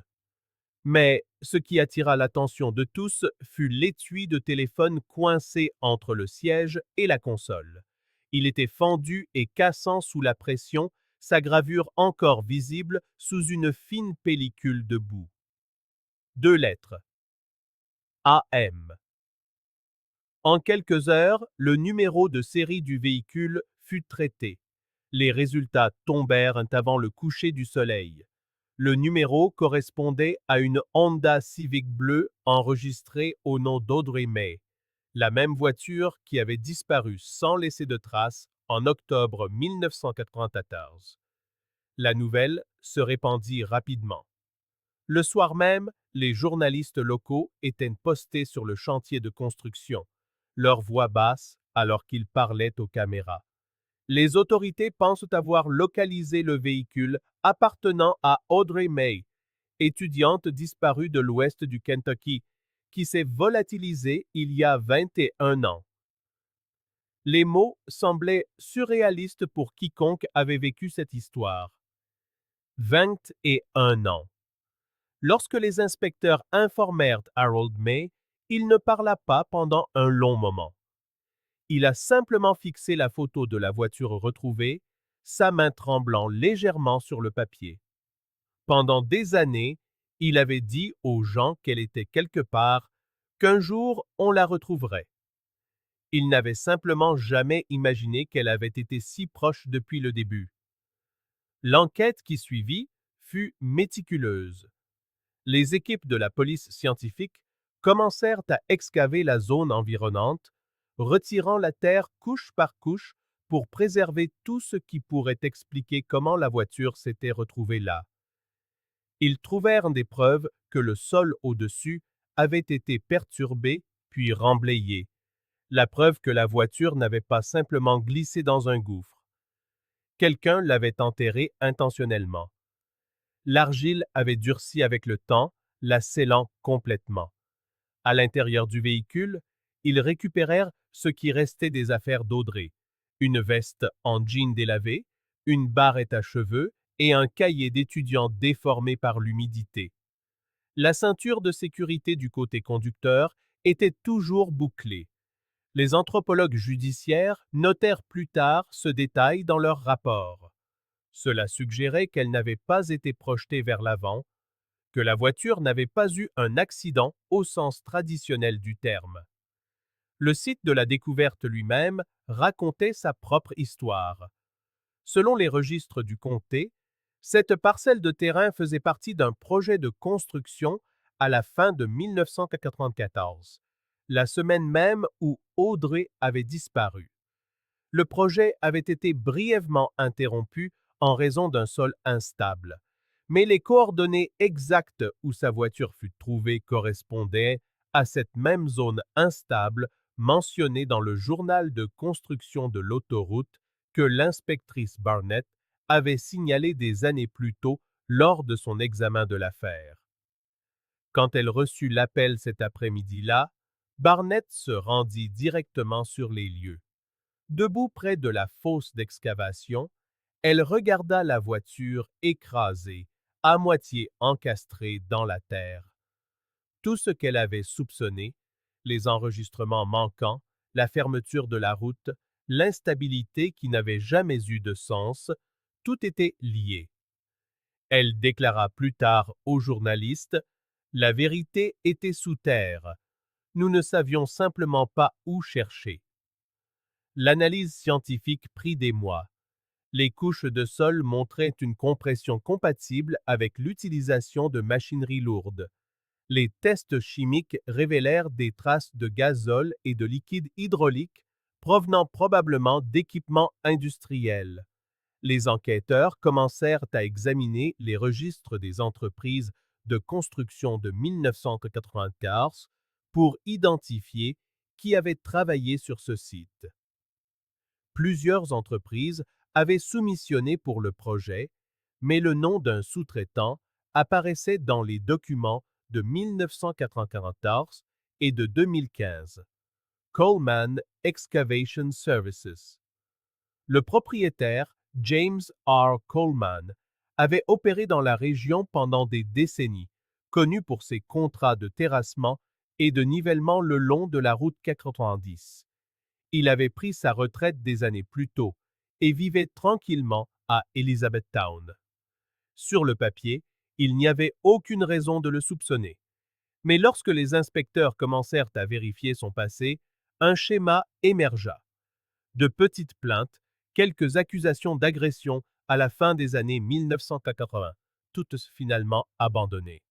Mais ce qui attira l'attention de tous fut l'étui de téléphone coincé entre le siège et la console. Il était fendu et cassant sous la pression, sa gravure encore visible sous une fine pellicule de boue. 2 lettres. AM. En quelques heures, le numéro de série du véhicule fut traité. Les résultats tombèrent avant le coucher du soleil. Le numéro correspondait à une Honda Civic bleue enregistrée au nom d'Audrey May, la même voiture qui avait disparu sans laisser de traces en octobre 1994. La nouvelle se répandit rapidement. Le soir même, les journalistes locaux étaient postés sur le chantier de construction, leur voix basse alors qu'ils parlaient aux caméras. Les autorités pensent avoir localisé le véhicule appartenant à Audrey May, étudiante disparue de l'ouest du Kentucky, qui s'est volatilisée il y a 21 ans. Les mots semblaient surréalistes pour quiconque avait vécu cette histoire. 21 ans. Lorsque les inspecteurs informèrent Harold May, il ne parla pas pendant un long moment. Il a simplement fixé la photo de la voiture retrouvée, sa main tremblant légèrement sur le papier. Pendant des années, il avait dit aux gens qu'elle était quelque part, qu'un jour on la retrouverait. Il n'avait simplement jamais imaginé qu'elle avait été si proche depuis le début. L'enquête qui suivit fut méticuleuse. Les équipes de la police scientifique commencèrent à excaver la zone environnante, retirant la terre couche par couche pour préserver tout ce qui pourrait expliquer comment la voiture s'était retrouvée là. Ils trouvèrent des preuves que le sol au-dessus avait été perturbé puis remblayé, la preuve que la voiture n'avait pas simplement glissé dans un gouffre. Quelqu'un l'avait enterrée intentionnellement. L'argile avait durci avec le temps, la scellant complètement. À l'intérieur du véhicule, ils récupérèrent ce qui restait des affaires d'Audrey, une veste en jean délavé, une barrette à cheveux et un cahier d'étudiant déformé par l'humidité. La ceinture de sécurité du côté conducteur était toujours bouclée. Les anthropologues judiciaires notèrent plus tard ce détail dans leur rapport. Cela suggérait qu'elle n'avait pas été projetée vers l'avant, que la voiture n'avait pas eu un accident au sens traditionnel du terme. Le site de la découverte lui-même racontait sa propre histoire. Selon les registres du comté, cette parcelle de terrain faisait partie d'un projet de construction à la fin de 1994. la semaine même où Audrey avait disparu. Le projet avait été brièvement interrompu en raison d'un sol instable, mais les coordonnées exactes où sa voiture fut trouvée correspondaient à cette même zone instable mentionnée dans le journal de construction de l'autoroute que l'inspectrice Barnett avait signalé des années plus tôt lors de son examen de l'affaire. Quand elle reçut l'appel cet après-midi-là, Barnett se rendit directement sur les lieux. Debout près de la fosse d'excavation, elle regarda la voiture écrasée, à moitié encastrée dans la terre. Tout ce qu'elle avait soupçonné, les enregistrements manquants, la fermeture de la route, l'instabilité qui n'avait jamais eu de sens, tout était lié. Elle déclara plus tard aux journalistes: La vérité était sous terre. Nous ne savions simplement pas où chercher. L'analyse scientifique prit des mois. Les couches de sol montraient une compression compatible avec l'utilisation de machinerie lourde. Les tests chimiques révélèrent des traces de gazole et de liquide hydraulique provenant probablement d'équipements industriels. Les enquêteurs commencèrent à examiner les registres des entreprises de construction de 1994 pour identifier qui avait travaillé sur ce site. Plusieurs entreprises avaient soumissionné pour le projet, mais le nom d'un sous-traitant apparaissait dans les documents de 1994 et de 2015. Coleman Excavation Services. Le propriétaire, James R. Coleman, avait opéré dans la région pendant des décennies, connu pour ses contrats de terrassement et de nivellement le long de la route 90. Il avait pris sa retraite des années plus tôt et vivait tranquillement à Elizabethtown. Sur le papier, il n'y avait aucune raison de le soupçonner. Mais lorsque les inspecteurs commencèrent à vérifier son passé, un schéma émergea. De petites plaintes, quelques accusations d'agression à la fin des années 1980, toutes finalement abandonnées.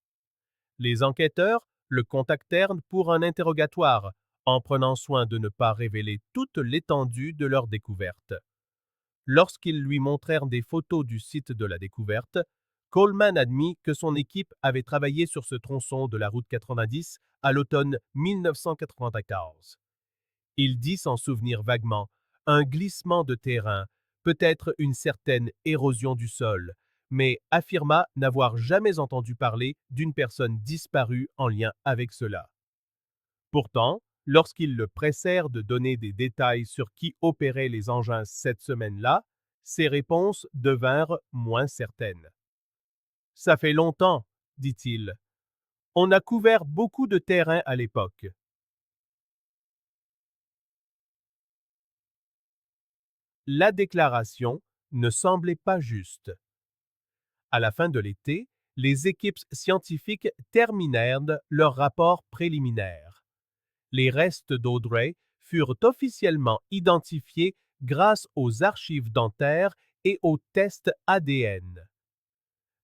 Les enquêteurs le contactèrent pour un interrogatoire, en prenant soin de ne pas révéler toute l'étendue de leur découverte. Lorsqu'ils lui montrèrent des photos du site de la découverte, Coleman admit que son équipe avait travaillé sur ce tronçon de la route 90 à l'automne 1994. Il dit s'en souvenir vaguement, un glissement de terrain, peut-être une certaine érosion du sol, mais affirma n'avoir jamais entendu parler d'une personne disparue en lien avec cela. Pourtant, lorsqu'ils le pressèrent de donner des détails sur qui opérait les engins cette semaine-là, ses réponses devinrent moins certaines. « Ça fait longtemps, dit-il. On a couvert beaucoup de terrain à l'époque. » La déclaration ne semblait pas juste. À la fin de l'été, les équipes scientifiques terminèrent leur rapport préliminaire. Les restes d'Audrey furent officiellement identifiés grâce aux archives dentaires et aux tests ADN.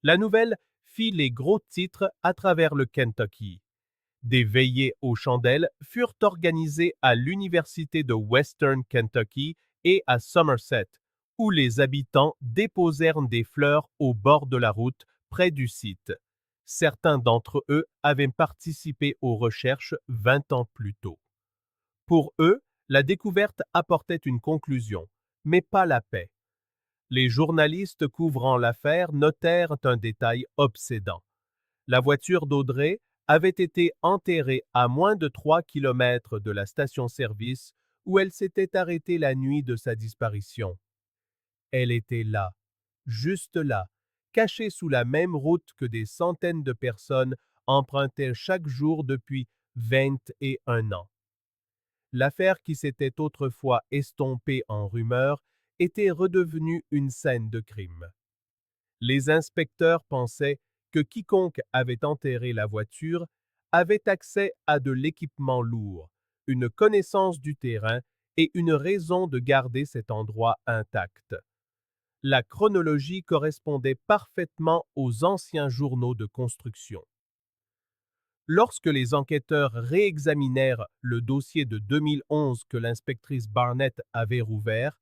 La nouvelle fit les gros titres à travers le Kentucky. Des veillées aux chandelles furent organisées à l'Université de Western Kentucky et à Somerset, où les habitants déposèrent des fleurs au bord de la route près du site. Certains d'entre eux avaient participé aux recherches 20 ans plus tôt. Pour eux, la découverte apportait une conclusion, mais pas la paix. Les journalistes couvrant l'affaire notèrent un détail obsédant. La voiture d'Audrey avait été enterrée à moins de 3 kilomètres de la station-service où elle s'était arrêtée la nuit de sa disparition. Elle était là, juste là, cachée sous la même route que des centaines de personnes empruntaient chaque jour depuis 21 ans. L'affaire qui s'était autrefois estompée en rumeur était redevenue une scène de crime. Les inspecteurs pensaient que quiconque avait enterré la voiture avait accès à de l'équipement lourd, une connaissance du terrain et une raison de garder cet endroit intact. La chronologie correspondait parfaitement aux anciens journaux de construction. Lorsque les enquêteurs réexaminèrent le dossier de 2011 que l'inspectrice Barnett avait rouvert,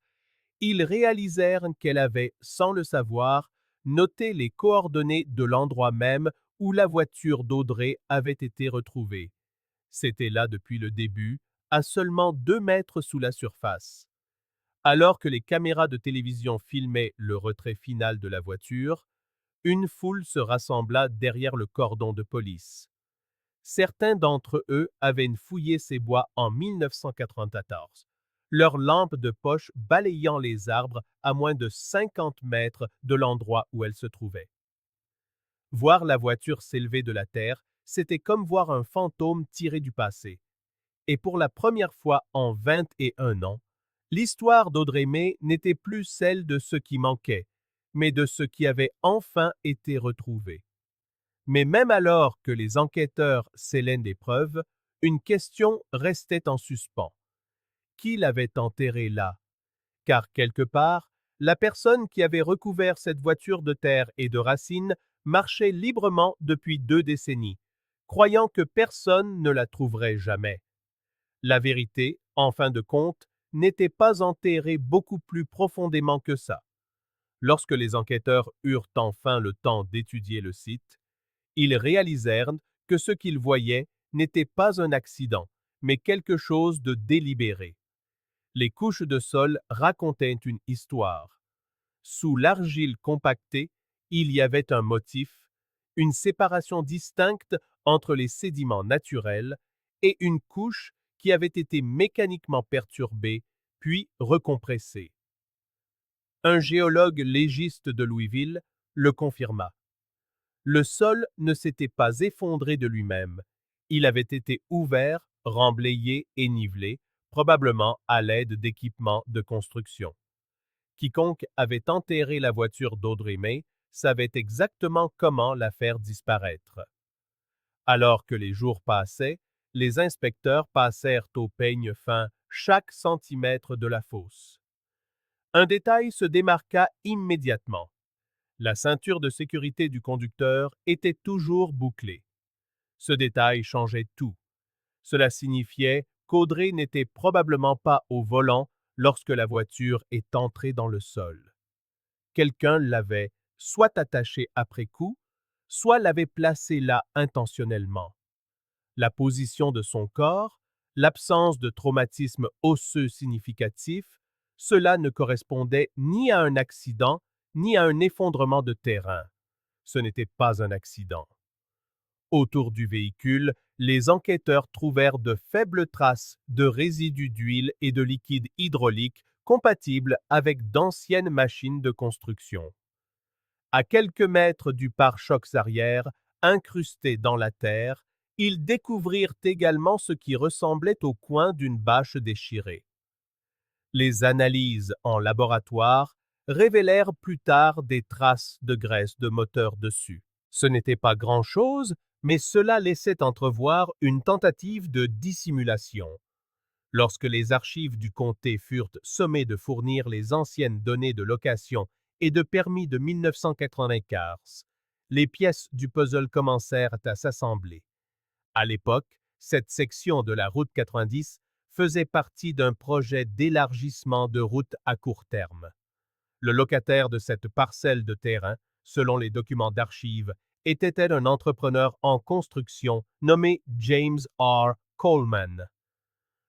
ils réalisèrent qu'elle avait, sans le savoir, noté les coordonnées de l'endroit même où la voiture d'Audrey avait été retrouvée. C'était là depuis le début, à seulement 2 mètres sous la surface. Alors que les caméras de télévision filmaient le retrait final de la voiture, une foule se rassembla derrière le cordon de police. Certains d'entre eux avaient fouillé ces bois en 1994, leurs lampes de poche balayant les arbres à moins de 50 mètres de l'endroit où elles se trouvaient. Voir la voiture s'élever de la terre, c'était comme voir un fantôme tiré du passé. Et pour la première fois en 21 ans, l'histoire d'Audrey May n'était plus celle de ce qui manquait, mais de ce qui avait enfin été retrouvé. Mais même alors que les enquêteurs scellaient des preuves, une question restait en suspens. Qui l'avait enterré là? Car quelque part, la personne qui avait recouvert cette voiture de terre et de racines marchait librement depuis 2 décennies, croyant que personne ne la trouverait jamais. La vérité, en fin de compte, n'était pas enterrée beaucoup plus profondément que ça. Lorsque les enquêteurs eurent enfin le temps d'étudier le site, ils réalisèrent que ce qu'ils voyaient n'était pas un accident, mais quelque chose de délibéré. Les couches de sol racontaient une histoire. Sous l'argile compactée, il y avait un motif, une séparation distincte entre les sédiments naturels et une couche qui avait été mécaniquement perturbée puis recompressée. Un géologue légiste de Louisville le confirma. Le sol ne s'était pas effondré de lui-même. Il avait été ouvert, remblayé et nivelé, probablement à l'aide d'équipements de construction. Quiconque avait enterré la voiture d'Audrey May savait exactement comment la faire disparaître. Alors que les jours passaient, les inspecteurs passèrent au peigne fin chaque centimètre de la fosse. Un détail se démarqua immédiatement. La ceinture de sécurité du conducteur était toujours bouclée. Ce détail changeait tout. Cela signifiait qu'Audrey n'était probablement pas au volant lorsque la voiture est entrée dans le sol. Quelqu'un l'avait soit attachée après coup, soit l'avait placée là intentionnellement. La position de son corps, l'absence de traumatisme osseux significatif, cela ne correspondait ni à un accident ni à un effondrement de terrain. Ce n'était pas un accident. Autour du véhicule, les enquêteurs trouvèrent de faibles traces de résidus d'huile et de liquide hydraulique compatibles avec d'anciennes machines de construction. À quelques mètres du pare-chocs arrière, incrusté dans la terre, ils découvrirent également ce qui ressemblait au coin d'une bâche déchirée. Les analyses en laboratoire révélèrent plus tard des traces de graisse de moteur dessus. Ce n'était pas grand-chose, mais cela laissait entrevoir une tentative de dissimulation. Lorsque les archives du comté furent sommées de fournir les anciennes données de location et de permis de 1995, les pièces du puzzle commencèrent à s'assembler. À l'époque, cette section de la route 90 faisait partie d'un projet d'élargissement de route à court terme. Le locataire de cette parcelle de terrain, selon les documents d'archives, était un entrepreneur en construction nommé James R. Coleman.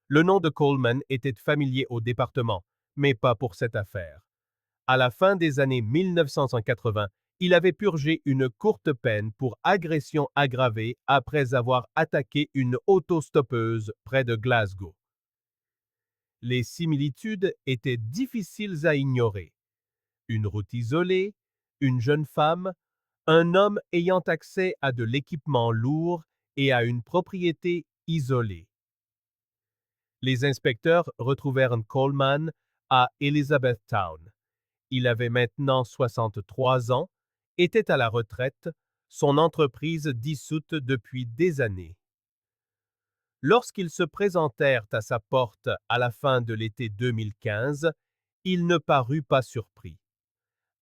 Le nom de Coleman était familier au département, mais pas pour cette affaire. À la fin des années 1980, il avait purgé une courte peine pour agression aggravée après avoir attaqué une autostoppeuse près de Glasgow. Les similitudes étaient difficiles à ignorer. Une route isolée, une jeune femme, un homme ayant accès à de l'équipement lourd et à une propriété isolée. Les inspecteurs retrouvèrent Coleman à Elizabethtown. Il avait maintenant 63 ans, était à la retraite, son entreprise dissoute depuis des années. Lorsqu'ils se présentèrent à sa porte à la fin de l'été 2015, il ne parut pas surpris.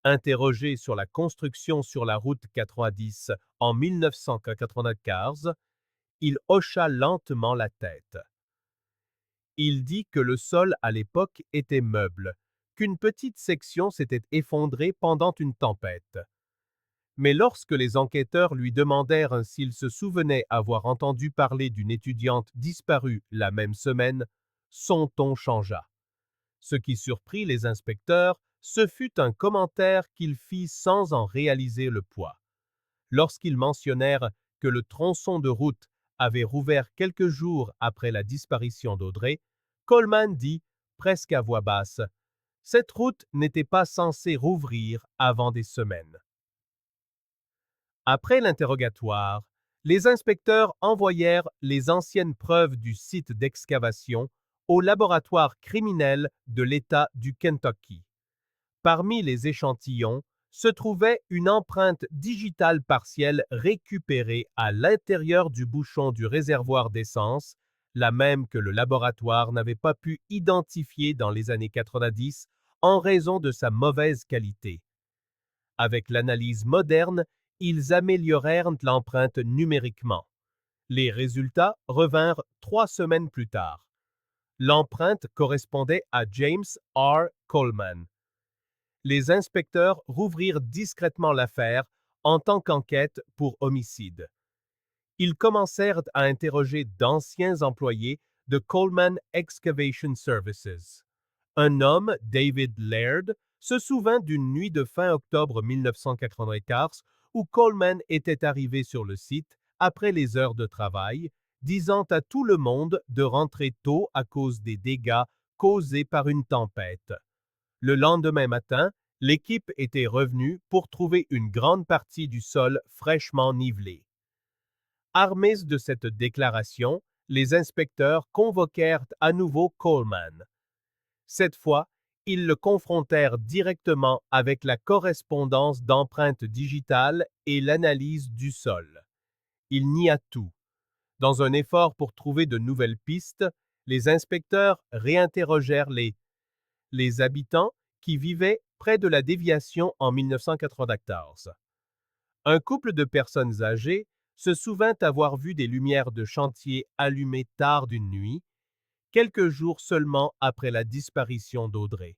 Interrogé sur la construction sur la route 90 en 1994, Il hocha lentement la tête. Il dit que le sol à l'époque était meuble, qu'une petite section s'était effondrée pendant une tempête. Mais lorsque les enquêteurs lui demandèrent s'il se souvenait avoir entendu parler d'une étudiante disparue la même semaine, son ton changea. Ce qui surprit les inspecteurs, ce fut un commentaire qu'il fit sans en réaliser le poids. Lorsqu'ils mentionnèrent que le tronçon de route avait rouvert quelques jours après la disparition d'Audrey, Coleman dit, presque à voix basse, « Cette route n'était pas censée rouvrir avant des semaines. » Après l'interrogatoire, les inspecteurs envoyèrent les anciennes preuves du site d'excavation au laboratoire criminel de l'État du Kentucky. Parmi les échantillons se trouvait une empreinte digitale partielle récupérée à l'intérieur du bouchon du réservoir d'essence, la même que le laboratoire n'avait pas pu identifier dans les années 90 en raison de sa mauvaise qualité. Avec l'analyse moderne, ils améliorèrent l'empreinte numériquement. Les résultats revinrent 3 semaines plus tard. L'empreinte correspondait à James R. Coleman. Les inspecteurs rouvrirent discrètement l'affaire en tant qu'enquête pour homicide. Ils commencèrent à interroger d'anciens employés de Coleman Excavation Services. Un homme, David Laird, se souvint d'une nuit de fin octobre 1994 où Coleman était arrivé sur le site après les heures de travail, disant à tout le monde de rentrer tôt à cause des dégâts causés par une tempête. Le lendemain matin, l'équipe était revenue pour trouver une grande partie du sol fraîchement nivelé. Armés de cette déclaration, les inspecteurs convoquèrent à nouveau Coleman. Cette fois, ils le confrontèrent directement avec la correspondance d'empreintes digitales et l'analyse du sol. Il nia tout. Dans un effort pour trouver de nouvelles pistes, les inspecteurs réinterrogèrent les habitants qui vivaient près de la déviation en 1994. Un couple de personnes âgées se souvint avoir vu des lumières de chantier allumées tard d'une nuit, quelques jours seulement après la disparition d'Audrey.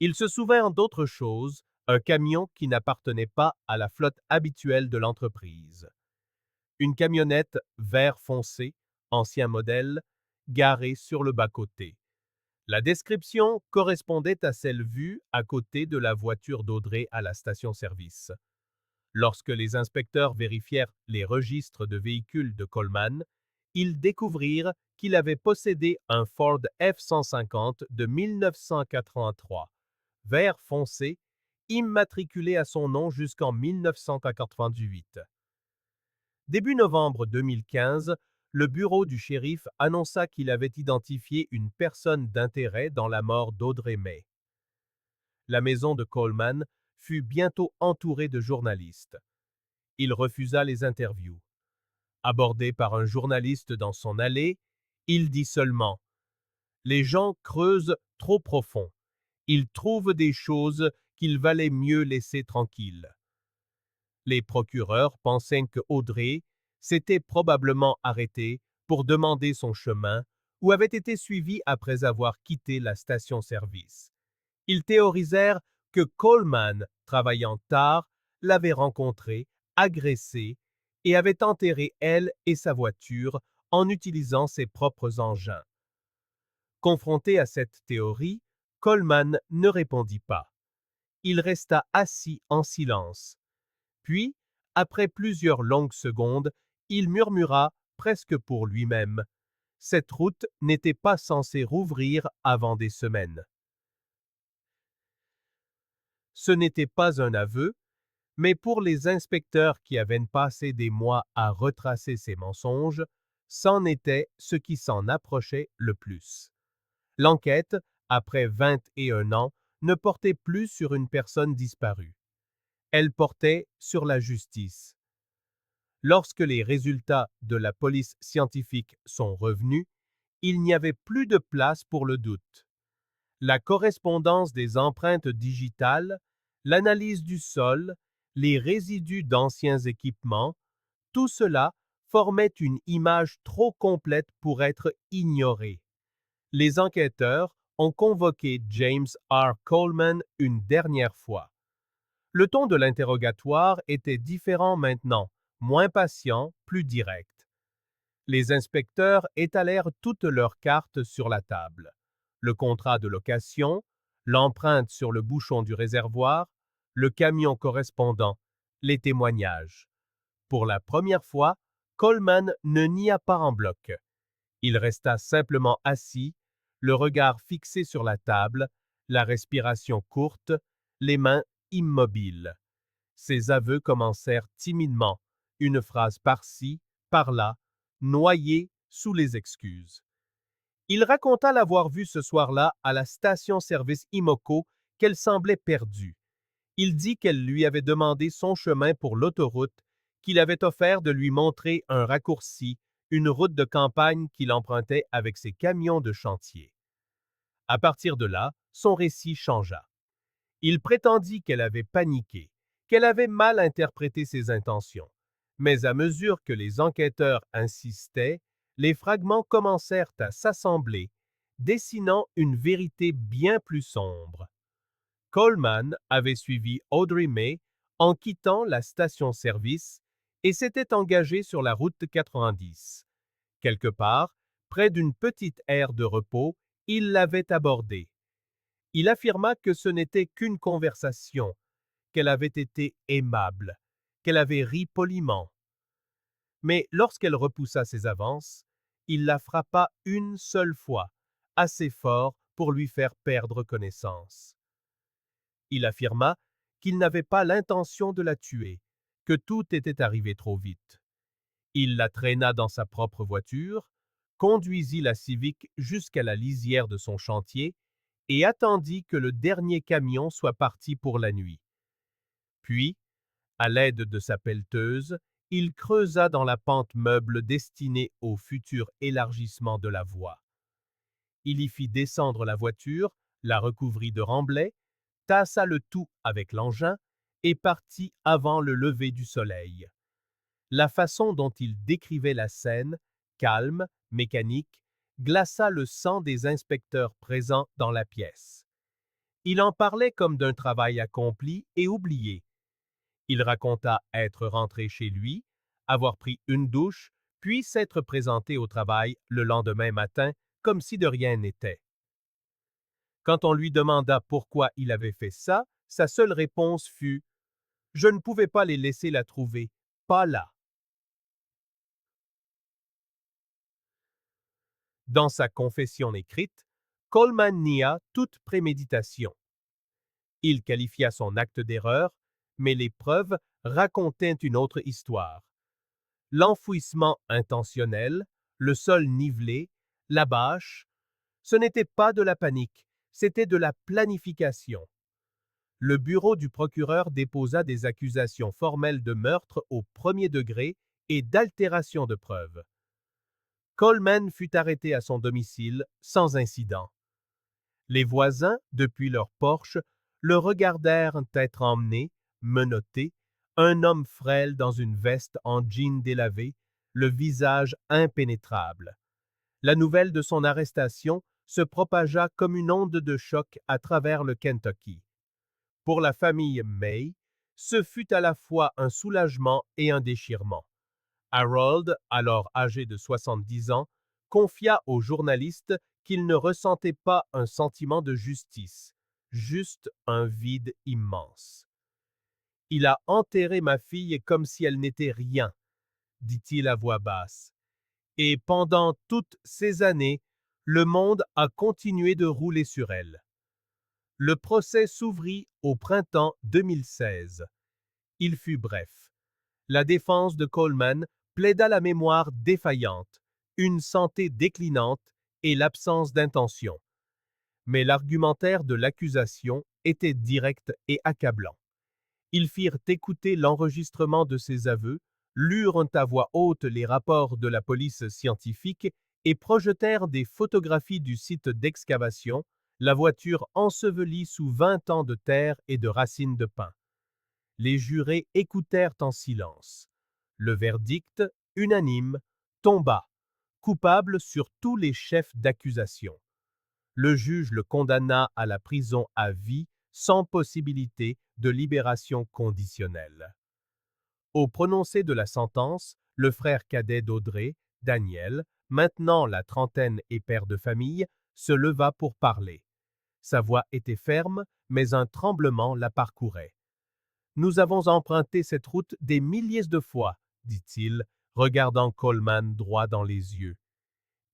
Il se souvint d'autre chose, un camion qui n'appartenait pas à la flotte habituelle de l'entreprise. Une camionnette vert foncé, ancien modèle, garée sur le bas-côté. La description correspondait à celle vue à côté de la voiture d'Audrey à la station-service. Lorsque les inspecteurs vérifièrent les registres de véhicules de Coleman, ils découvrirent qu'il avait possédé un Ford F-150 de 1983, vert foncé, immatriculé à son nom jusqu'en 1998. Début novembre 2015, le bureau du shérif annonça qu'il avait identifié une personne d'intérêt dans la mort d'Audrey May. La maison de Coleman fut bientôt entourée de journalistes. Il refusa les interviews. Abordé par un journaliste dans son allée, il dit seulement « Les gens creusent trop profond. Ils trouvent des choses qu'il valait mieux laisser tranquilles. » Les procureurs pensaient que Audrey s'était probablement arrêtée pour demander son chemin ou avait été suivie après avoir quitté la station-service. Ils théorisèrent que Coleman, travaillant tard, l'avait rencontrée, agressée et avait enterré elle et sa voiture en utilisant ses propres engins. Confronté à cette théorie, Coleman ne répondit pas. Il resta assis en silence. Puis, après plusieurs longues secondes, il murmura, presque pour lui-même, « Cette route n'était pas censée rouvrir avant des semaines. » Ce n'était pas un aveu, mais pour les inspecteurs qui avaient passé des mois à retracer ces mensonges, c'en était ce qui s'en approchait le plus. L'enquête, après 21 ans, ne portait plus sur une personne disparue. Elle portait sur la justice. Lorsque les résultats de la police scientifique sont revenus, il n'y avait plus de place pour le doute. La correspondance des empreintes digitales, l'analyse du sol, les résidus d'anciens équipements, tout cela formait une image trop complète pour être ignorée. Les enquêteurs ont convoqué James R. Coleman une dernière fois. Le ton de l'interrogatoire était différent maintenant, moins patient, plus direct. Les inspecteurs étalèrent toutes leurs cartes sur la table. Le contrat de location, l'empreinte sur le bouchon du réservoir, le camion correspondant, les témoignages. Pour la première fois, Coleman ne nia pas en bloc. Il resta simplement assis, le regard fixé sur la table, la respiration courte, les mains immobiles. Ses aveux commencèrent timidement, une phrase par-ci, par-là, noyée sous les excuses. Il raconta l'avoir vue ce soir-là à la station-service Imoco, qu'elle semblait perdue. Il dit qu'elle lui avait demandé son chemin pour l'autoroute, qu'il avait offert de lui montrer un raccourci, une route de campagne qu'il empruntait avec ses camions de chantier. À partir de là, son récit changea. Il prétendit qu'elle avait paniqué, qu'elle avait mal interprété ses intentions. Mais à mesure que les enquêteurs insistaient, les fragments commencèrent à s'assembler, dessinant une vérité bien plus sombre. Coleman avait suivi Audrey May en quittant la station-service et s'était engagé sur la route 90. Quelque part, près d'une petite aire de repos, il l'avait abordée. Il affirma que ce n'était qu'une conversation, qu'elle avait été aimable, qu'elle avait ri poliment. Mais lorsqu'elle repoussa ses avances, il la frappa une seule fois, assez fort pour lui faire perdre connaissance. Il affirma qu'il n'avait pas l'intention de la tuer, que tout était arrivé trop vite. Il la traîna dans sa propre voiture, conduisit la Civic jusqu'à la lisière de son chantier et attendit que le dernier camion soit parti pour la nuit. Puis, à l'aide de sa pelleteuse, il creusa dans la pente meuble destinée au futur élargissement de la voie. Il y fit descendre la voiture, la recouvrit de remblais, tassa le tout avec l'engin et partit avant le lever du soleil. La façon dont il décrivait la scène, calme, mécanique, glaça le sang des inspecteurs présents dans la pièce. Il en parlait comme d'un travail accompli et oublié. Il raconta être rentré chez lui, avoir pris une douche, puis s'être présenté au travail le lendemain matin comme si de rien n'était. Quand on lui demanda pourquoi il avait fait ça, sa seule réponse fut « Je ne pouvais pas les laisser la trouver, pas là ». Dans sa confession écrite, Coleman nia toute préméditation. Il qualifia son acte d'erreur, mais les preuves racontaient une autre histoire. L'enfouissement intentionnel, le sol nivelé, la bâche, ce n'était pas de la panique, c'était de la planification. Le bureau du procureur déposa des accusations formelles de meurtre au premier degré et d'altération de preuves. Coleman fut arrêté à son domicile sans incident. Les voisins, depuis leur porche, le regardèrent être emmené, menotté, un homme frêle dans une veste en jean délavé, le visage impénétrable. La nouvelle de son arrestation se propagea comme une onde de choc à travers le Kentucky. Pour la famille May, ce fut à la fois un soulagement et un déchirement. Harold, alors âgé de 70 ans, confia aux journalistes qu'il ne ressentait pas un sentiment de justice, juste un vide immense. « Il a enterré ma fille comme si elle n'était rien », dit-il à voix basse. Et pendant toutes ces années, le monde a continué de rouler sur elle. Le procès s'ouvrit au printemps 2016. Il fut bref. La défense de Coleman plaida la mémoire défaillante, une santé déclinante et l'absence d'intention. Mais l'argumentaire de l'accusation était direct et accablant. Ils firent écouter l'enregistrement de ses aveux, lurent à voix haute les rapports de la police scientifique et projetèrent des photographies du site d'excavation, la voiture ensevelie sous 20 ans de terre et de racines de pin. Les jurés écoutèrent en silence. Le verdict unanime, tomba, coupable sur tous les chefs d'accusation. Le juge le condamna à la prison à vie sans possibilité de libération conditionnelle. Au prononcé de la sentence, le frère cadet d'Audrey, Daniel, maintenant la trentaine et père de famille, se leva pour parler. Sa voix était ferme, mais un tremblement la parcourait. Nous avons emprunté cette route des milliers de fois, dit-il, regardant Coleman droit dans les yeux.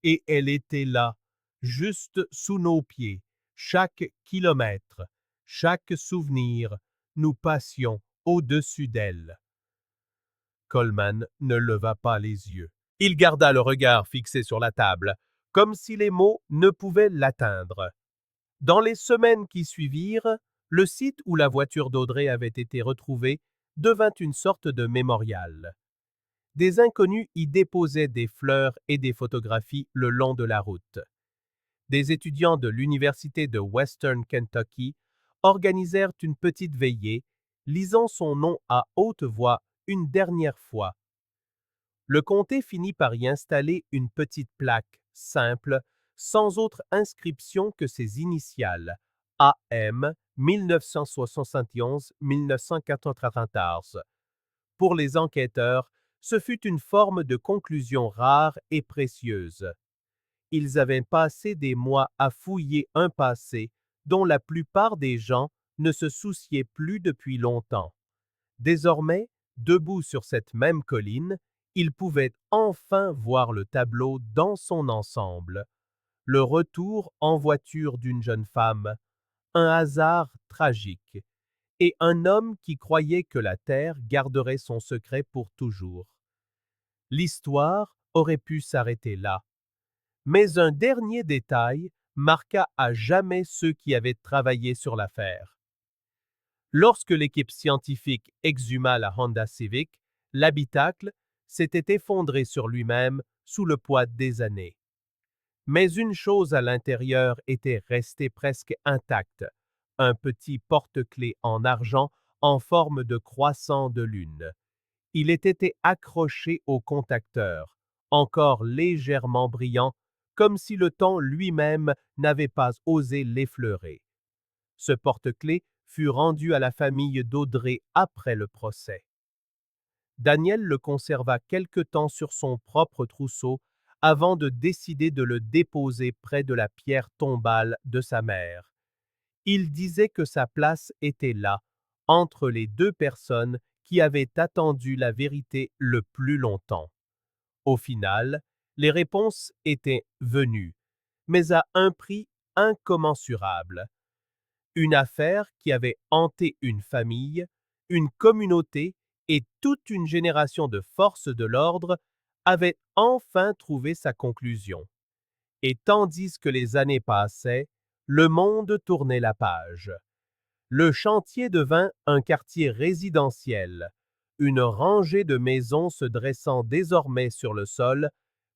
Et elle était là, juste sous nos pieds, chaque kilomètre, chaque souvenir, nous passions au-dessus d'elle. Coleman ne leva pas les yeux. Il garda le regard fixé sur la table, comme si les mots ne pouvaient l'atteindre. Dans les semaines qui suivirent, le site où la voiture d'Audrey avait été retrouvée devint une sorte de mémorial. Des inconnus y déposaient des fleurs et des photographies le long de la route. Des étudiants de l'Université de Western Kentucky organisèrent une petite veillée, lisant son nom à haute voix une dernière fois. Le comté finit par y installer une petite plaque simple, sans autre inscription que ses initiales, AM 1971-1994. Pour les enquêteurs, ce fut une forme de conclusion rare et précieuse. Ils avaient passé des mois à fouiller un passé dont la plupart des gens ne se souciaient plus depuis longtemps. Désormais, debout sur cette même colline, ils pouvaient enfin voir le tableau dans son ensemble. Le retour en voiture d'une jeune femme, un hasard tragique, et un homme qui croyait que la Terre garderait son secret pour toujours. L'histoire aurait pu s'arrêter là. Mais un dernier détail marqua à jamais ceux qui avaient travaillé sur l'affaire. Lorsque l'équipe scientifique exhuma la Honda Civic, l'habitacle s'était effondré sur lui-même sous le poids des années. Mais une chose à l'intérieur était restée presque intacte, un petit porte-clés en argent en forme de croissant de lune. Il était accroché au contacteur, encore légèrement brillant, comme si le temps lui-même n'avait pas osé l'effleurer. Ce porte-clés fut rendu à la famille d'Audrey après le procès. Daniel le conserva quelque temps sur son propre trousseau avant de décider de le déposer près de la pierre tombale de sa mère. Il disait que sa place était là, entre les deux personnes qui avaient attendu la vérité le plus longtemps. Au final, les réponses étaient venues, mais à un prix incommensurable. Une affaire qui avait hanté une famille, une communauté et toute une génération de forces de l'ordre avait enfin trouvé sa conclusion. Et tandis que les années passaient, le monde tournait la page. Le chantier devint un quartier résidentiel, une rangée de maisons se dressant désormais sur le sol,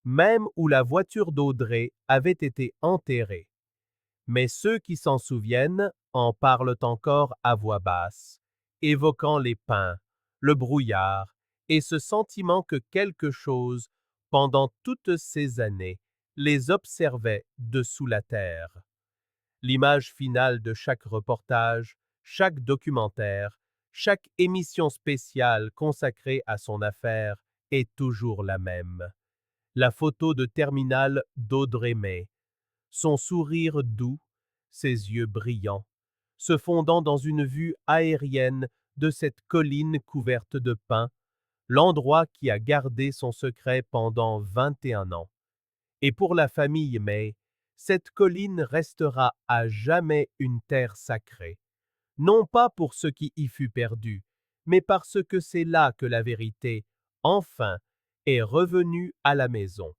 même où la voiture d'Audrey avait été enterrée. Mais ceux qui s'en souviennent en parlent encore à voix basse, évoquant les pins, le brouillard et ce sentiment que quelque chose, pendant toutes ces années, les observait dessous la terre. L'image finale de chaque reportage, chaque documentaire, chaque émission spéciale consacrée à son affaire est toujours la même. La photo de terminal d'Audrey May, son sourire doux, ses yeux brillants, se fondant dans une vue aérienne de cette colline couverte de pins, l'endroit qui a gardé son secret pendant 21 ans. Et pour la famille May, cette colline restera à jamais une terre sacrée, non pas pour ce qui y fut perdu, mais parce que c'est là que la vérité, enfin, est revenue à la maison.